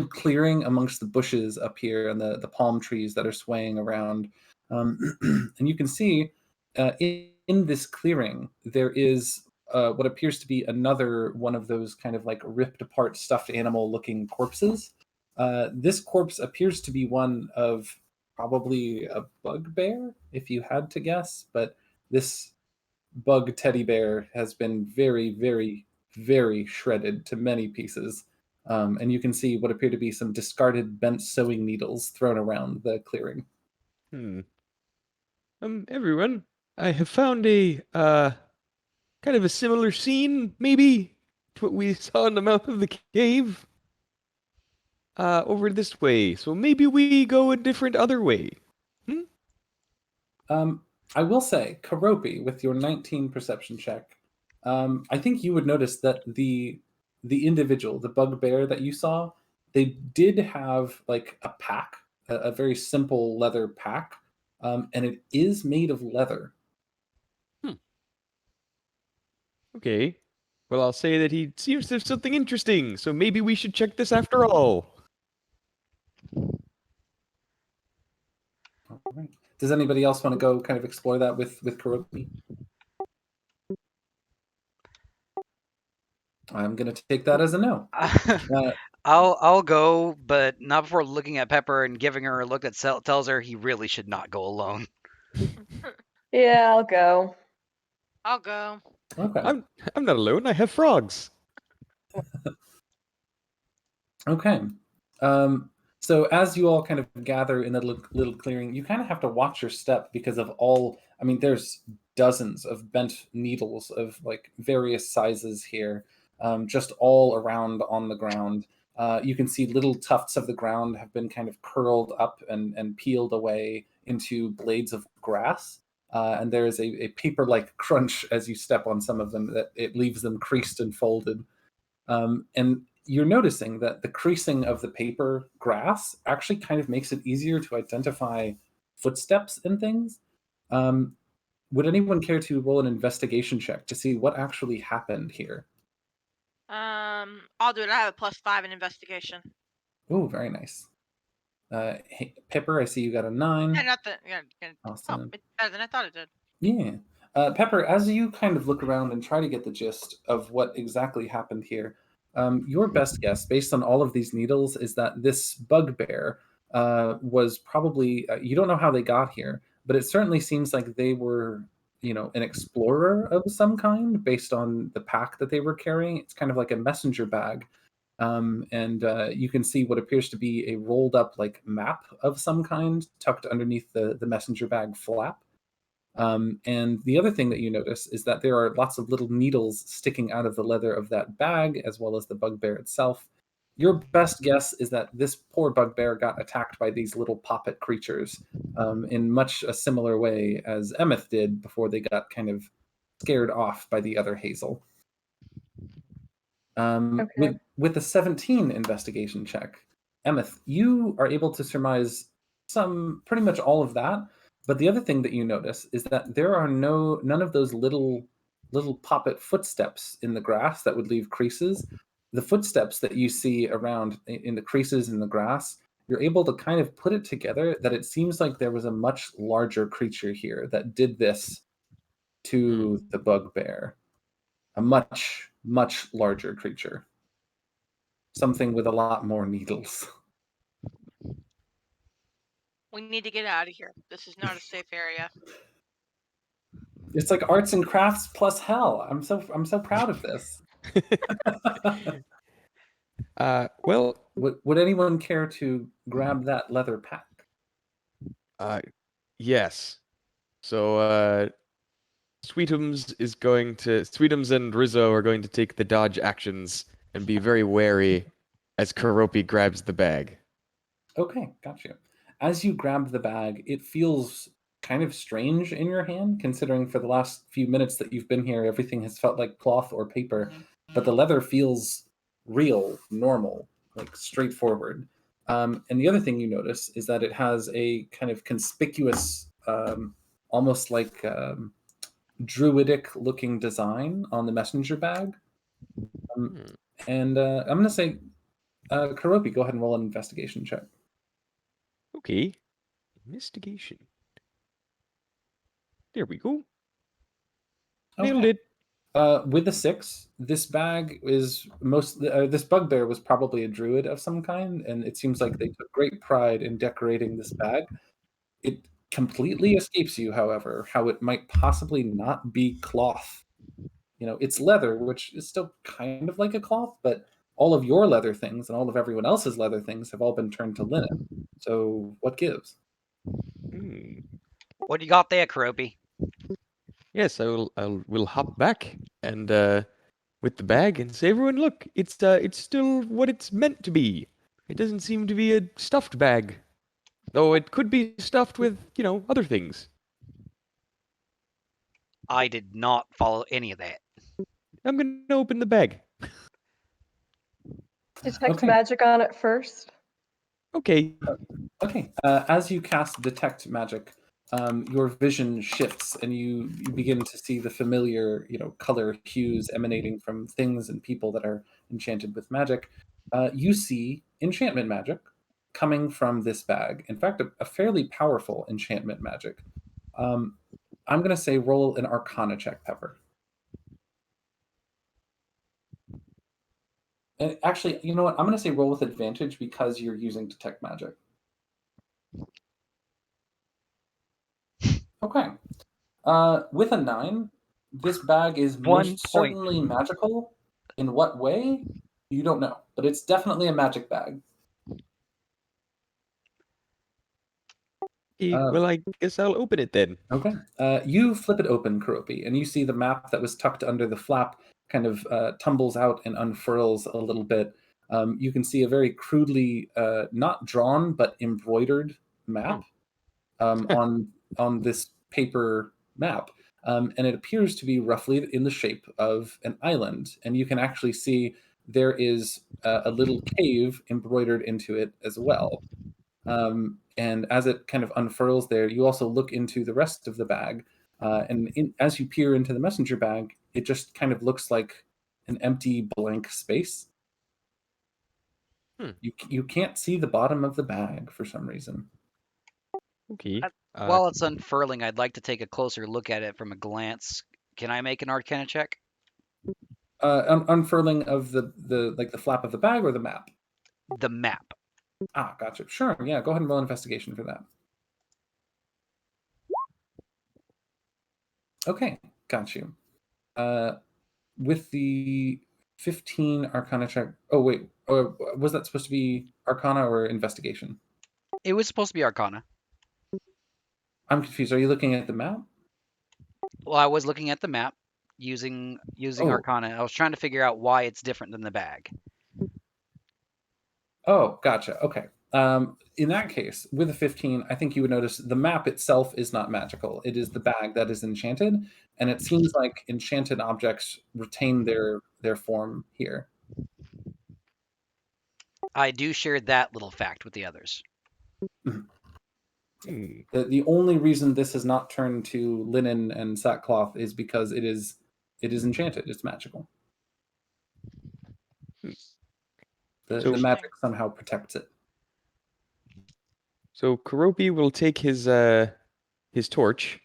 clearing amongst the bushes up here and the palm trees that are swaying around. And you can see in this clearing, there is what appears to be another one of those kind of like ripped apart stuffed animal looking corpses. This corpse appears to be one of probably a bugbear, if you had to guess, but this bug teddy bear has been very, very, very shredded to many pieces. And you can see what appear to be some discarded bent sewing needles thrown around the clearing. Everyone, I have found a kind of a similar scene, maybe, to what we saw in the mouth of the cave. Over this way. So maybe we go a different other way. I will say, Karopi, with your 19 perception check, I think you would notice that the individual, the bugbear that you saw, they did have like a pack, a very simple leather pack, and it is made of leather. Okay. Well, I'll say that he seems to have something interesting, so maybe we should check this after all. All right. Does anybody else want to go kind of explore that with Karopi? I'm going to take that as a no. I'll go, but not before looking at Pepper and giving her a look that tells her he really should not go alone. Yeah, I'll go. I'll go. Okay. I'm not alone. I have frogs. Okay. So as you all kind of gather in the little clearing, you kind of have to watch your step because of there's dozens of bent needles of like various sizes here, just all around on the ground. You can see little tufts of the ground have been kind of curled up and peeled away into blades of grass. And there is a paper-like crunch as you step on some of them that it leaves them creased and folded. And you're noticing that the creasing of the paper grass actually kind of makes it easier to identify footsteps and things. Would anyone care to roll an investigation check to see what actually happened here? I'll do it. I have a +5 in investigation. Oh, very nice. Hey, Pepper, I see you got a 9. Yeah, nothing. Yeah, Awesome. Oh, it's better than I thought it did. Yeah. Pepper, as you kind of look around and try to get the gist of what exactly happened here, your best guess, based on all of these needles, is that this bugbear was probably, you don't know how they got here, but it certainly seems like they were an explorer of some kind based on the pack that they were carrying. It's kind of like a messenger bag. And you can see what appears to be a rolled up like map of some kind tucked underneath the messenger bag flap. And the other thing that you notice is that there are lots of little needles sticking out of the leather of that bag, as well as the bugbear itself. Your best guess is that this poor bugbear got attacked by these little poppet creatures in much a similar way as Emeth did before they got kind of scared off by the other Hazel. Okay. With the 17 investigation check, Emeth, you are able to surmise pretty much all of that. But the other thing that you notice is that there are none of those little poppet footsteps in the grass that would leave creases. The footsteps that you see around in the creases in the grass, you're able to kind of put it together that it seems like there was a much larger creature here that did this to the bugbear. A much, much larger creature. Something with a lot more needles. We need to get out of here. This is not a safe area. It's like arts and crafts plus hell. I'm so proud of this. Well, Would anyone care to grab that leather pack? yes. So, Sweetums and Rizzo are going to take the dodge actions and be very wary as Karopi grabs the bag. Okay, gotcha. As you grab the bag, it feels kind of strange in your hand, considering for the last few minutes that you've been here, everything has felt like cloth or paper, but the leather feels real, normal, like straightforward. And the other thing you notice is that it has a kind of conspicuous, almost like druidic looking design on the messenger bag. And I'm going to say, Karopi, go ahead and roll an investigation check. Okay. Investigation. There we go. Nailed Okay. it. With the 6, this bag is this bugbear was probably a druid of some kind, and it seems like they took great pride in decorating this bag. It completely escapes you, however, how it might possibly not be cloth. It's leather, which is still kind of like a cloth, but all of your leather things and all of everyone else's leather things have all been turned to linen. So what gives? What do you got there, Karopi? Yes, we'll hop back and with the bag and say, everyone, look, it's still what it's meant to be. It doesn't seem to be a stuffed bag, though it could be stuffed with, other things. I did not follow any of that. I'm gonna open the bag. Detect Okay. magic on it first. Okay. Okay. As you cast Detect Magic, your vision shifts and you begin to see the familiar, color hues emanating from things and people that are enchanted with magic. You see enchantment magic coming from this bag. In fact, a fairly powerful enchantment magic. I'm going to say roll an Arcana check, Pepper. And actually, you know what? I'm going to say roll with advantage because you're using Detect Magic. Okay. With a 9, this bag is 1 most point. certainly magical. In what way? You don't know, but it's definitely a magic bag. Well, I guess I'll open it then. Okay. You flip it open, Karopi, and you see the map that was tucked under the flap kind of tumbles out and unfurls a little bit. You can see a very crudely, not drawn, but embroidered map on this paper map. And it appears to be roughly in the shape of an island. And you can actually see there is a little cave embroidered into it as well. And as it kind of unfurls there, you also look into the rest of the bag. As you peer into the messenger bag, it just kind of looks like an empty blank space. You can't see the bottom of the bag for some reason. Okay. While it's unfurling, I'd like to take a closer look at it from a glance. Can I make an Arcana check? Unfurling of the flap of the bag or the map? The map. Ah, gotcha. Sure. Yeah, go ahead and roll investigation for that. Okay, got you. With the 15 Arcana check. Oh wait, was that supposed to be Arcana or Investigation? It was supposed to be Arcana. I'm confused. Are you looking at the map? Well, I was looking at the map using Oh. Arcana. I was trying to figure out why it's different than the bag. Oh, gotcha. Okay. In that case, with a 15, I think you would notice the map itself is not magical. It is the bag that is enchanted, and it seems like enchanted objects retain their form here. I do share that little fact with the others. Hmm. The only reason this has not turned to linen and sackcloth is because it is enchanted. It's magical. Hmm. The So- magic somehow protects it. So Karopi will take his torch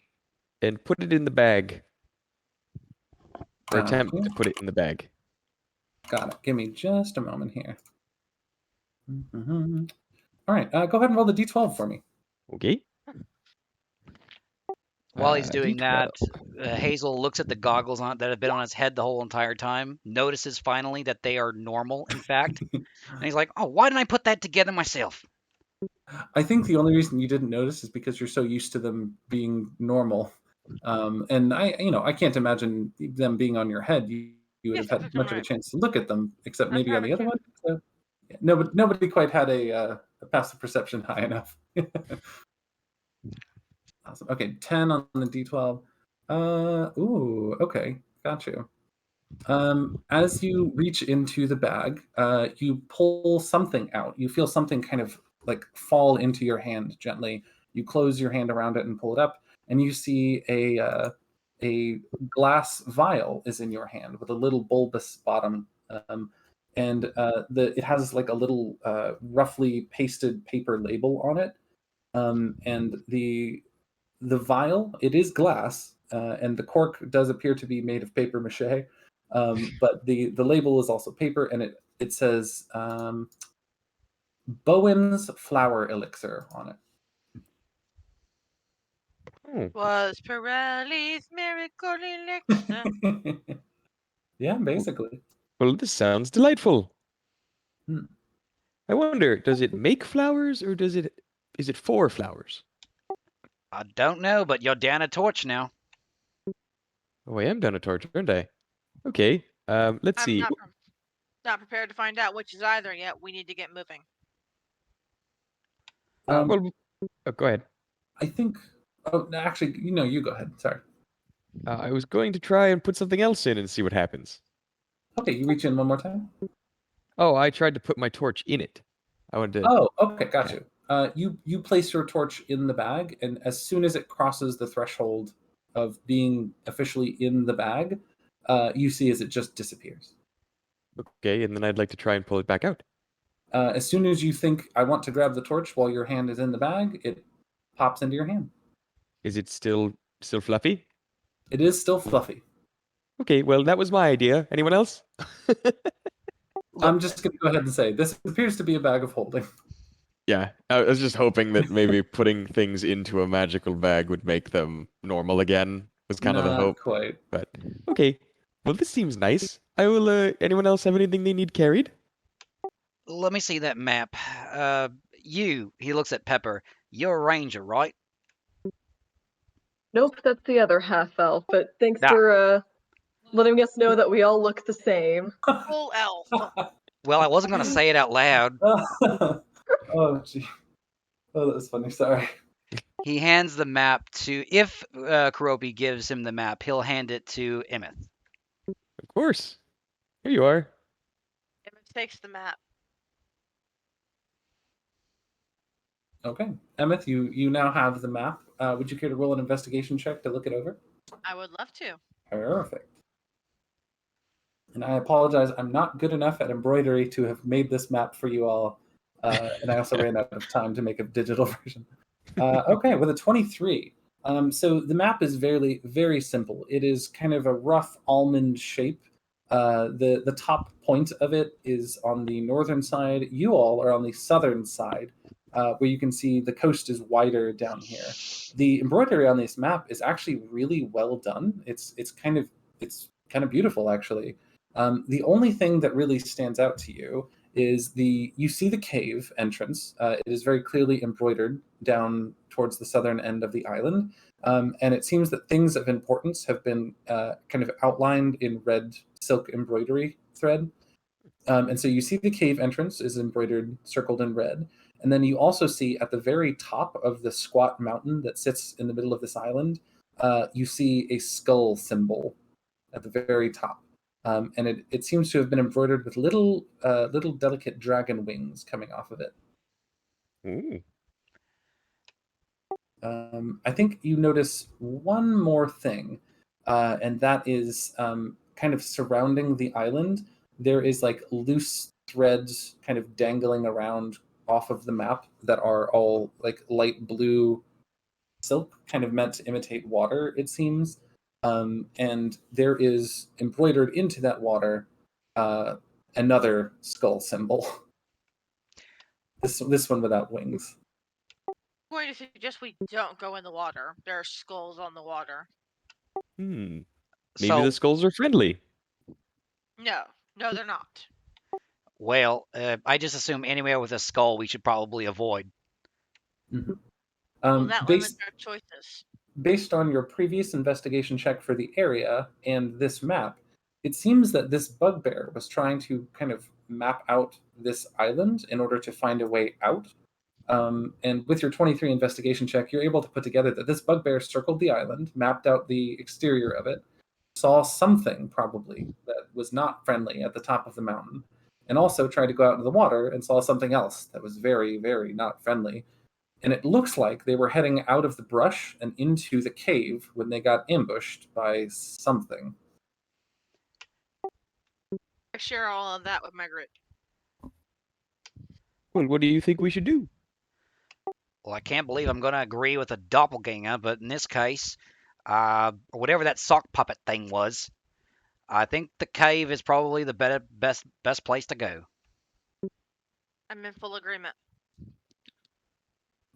and put it in the bag, or Got attempt you. to put it in the bag. Got it. Give me just a moment here. Mhm. All right. Go ahead and roll the d12 for me. Okay. While he's doing D12. that, Hazel looks at the goggles that have been on his head the whole entire time, notices finally that they are normal, in fact, and he's like, "Oh, why didn't I put that together myself?" I think the only reason you didn't notice is because you're so used to them being normal. And I can't imagine them being on your head. You would Yes, have that's had much of a right. chance to look at them, except That's maybe on the other rabbit one. So, yeah, nobody quite had a passive perception high enough. Awesome. Okay, 10 on the d12. Okay, got you. As you reach into the bag, you pull something out. You feel something kind of like fall into your hand gently. You close your hand around it and pull it up, and you see a glass vial is in your hand with a little bulbous bottom, and it has like a little roughly pasted paper label on it, and the vial, it is glass, and the cork does appear to be made of paper mache, but the label is also paper, and it says Bowen's flower elixir on it. Oh, Was Pirelli's miracle elixir. Yeah, basically. well, this sounds delightful. Hmm. I wonder, does it make flowers or is it for flowers? I don't know, but you're down a torch now. Oh, I am down a torch, aren't I? Okay. Let's I'm see. not prepared to find out which is either yet. We need to get moving. Well, go ahead. I think. Oh, no, actually, you go ahead. Sorry. I was going to try and put something else in and see what happens. Okay, you reach in one more time. Oh, I tried to put my torch in it. I wanted to. Oh, okay, got you. You place your torch in the bag, and as soon as it crosses the threshold of being officially in the bag, you see as it just disappears. Okay, and then I'd like to try and pull it back out. As soon as you think I want to grab the torch while your hand is in the bag, it pops into your hand. Is it still fluffy? It is still fluffy. Okay, well, that was my idea. Anyone else? I'm just going to go ahead and say this appears to be a bag of holding. Yeah, I was just hoping that maybe putting things into a magical bag would make them normal again. Was kind of the Not hope. quite. But okay. Well, this seems nice. I will. Anyone else have anything they need carried? Let me see that map. He looks at Pepper. You're a ranger, right? Nope, that's the other half elf. But thanks Ah. for letting us know that we all look the same. Full elf. Well, I wasn't going to say it out loud. Oh, gee. Oh, that was funny. Sorry. He hands the map to, if Karopi gives him the map, he'll hand it to Emeth. Of course. Here you are. Emmett takes the map. Okay. Emeth, you now have the map. Would you care to roll an investigation check to look it over? I would love to. Perfect. And I apologize, I'm not good enough at embroidery to have made this map for you all. And I also ran out of time to make a digital version. Okay, with a 23. So the map is very, very simple. It is kind of a rough almond shape. The top point of it is on the northern side. You all are on the southern side. where you can see the coast is wider down here. The embroidery on this map is actually really well done. It's kind of beautiful, actually. The only thing that really stands out to you is you see the cave entrance. It is very clearly embroidered down towards the southern end of the island. And it seems that things of importance have been kind of outlined in red silk embroidery thread. And so you see the cave entrance is embroidered, circled in red. And then you also see at the very top of the squat mountain that sits in the middle of this island, you see a skull symbol at the very top. And it seems to have been embroidered with little delicate dragon wings coming off of it. Ooh. I think you notice one more thing, and that is kind of surrounding the island. There is like loose threads kind of dangling around off of the map that are all like light blue silk, kind of meant to imitate water, it seems. And there is embroidered into that water another skull symbol. This one without wings. I'm going to suggest we don't go in the water. There are skulls on the water. Maybe So, the skulls are friendly. No, they're not. well, I just assume anywhere with a skull we should probably avoid. Mhm. Well, that limits Based our choices. based on your previous investigation check for the area and this map, it seems that this bugbear was trying to kind of map out this island in order to find a way out. And with your 23 investigation check, you're able to put together that this bugbear circled the island, mapped out the exterior of it, saw something probably that was not friendly at the top of the mountain, and also tried to go out into the water and saw something else that was very, very not friendly. And it looks like they were heading out of the brush and into the cave when they got ambushed by something. I share all of that with my group. Well, what do you think we should do? Well, I can't believe I'm going to agree with a doppelganger, but in this case, whatever that sock puppet thing was, I think the cave is probably the best place to go. I'm in full agreement.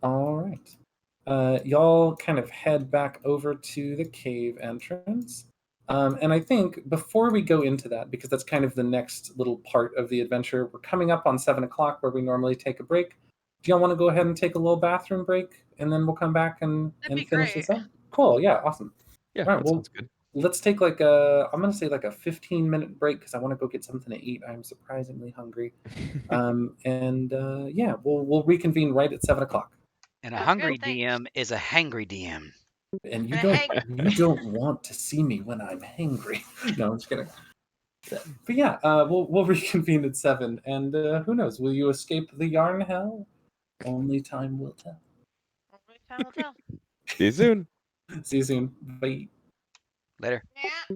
All right. Y'all kind of head back over to the cave entrance. And I think before we go into that, because that's kind of the next little part of the adventure, we're coming up on 7 o'clock where we normally take a break. Do y'all want to go ahead and take a little bathroom break, and then we'll come back and That'd be finish great. this up? Cool. Yeah. Awesome. Yeah, All right, that well, sounds good. let's take I'm going to say like a 15-minute break because I want to go get something to eat. I'm surprisingly hungry. Yeah, we'll reconvene right at 7 o'clock. And a Sounds hungry good, thanks. DM is a hangry DM. And you Hey. don't want to see me when I'm hangry. No, I'm just kidding. But yeah, we'll reconvene at 7, and who knows? Will you escape the yarn hell? Only time will tell. Only time will tell. See you soon. See you soon. Bye. Later. Yeah.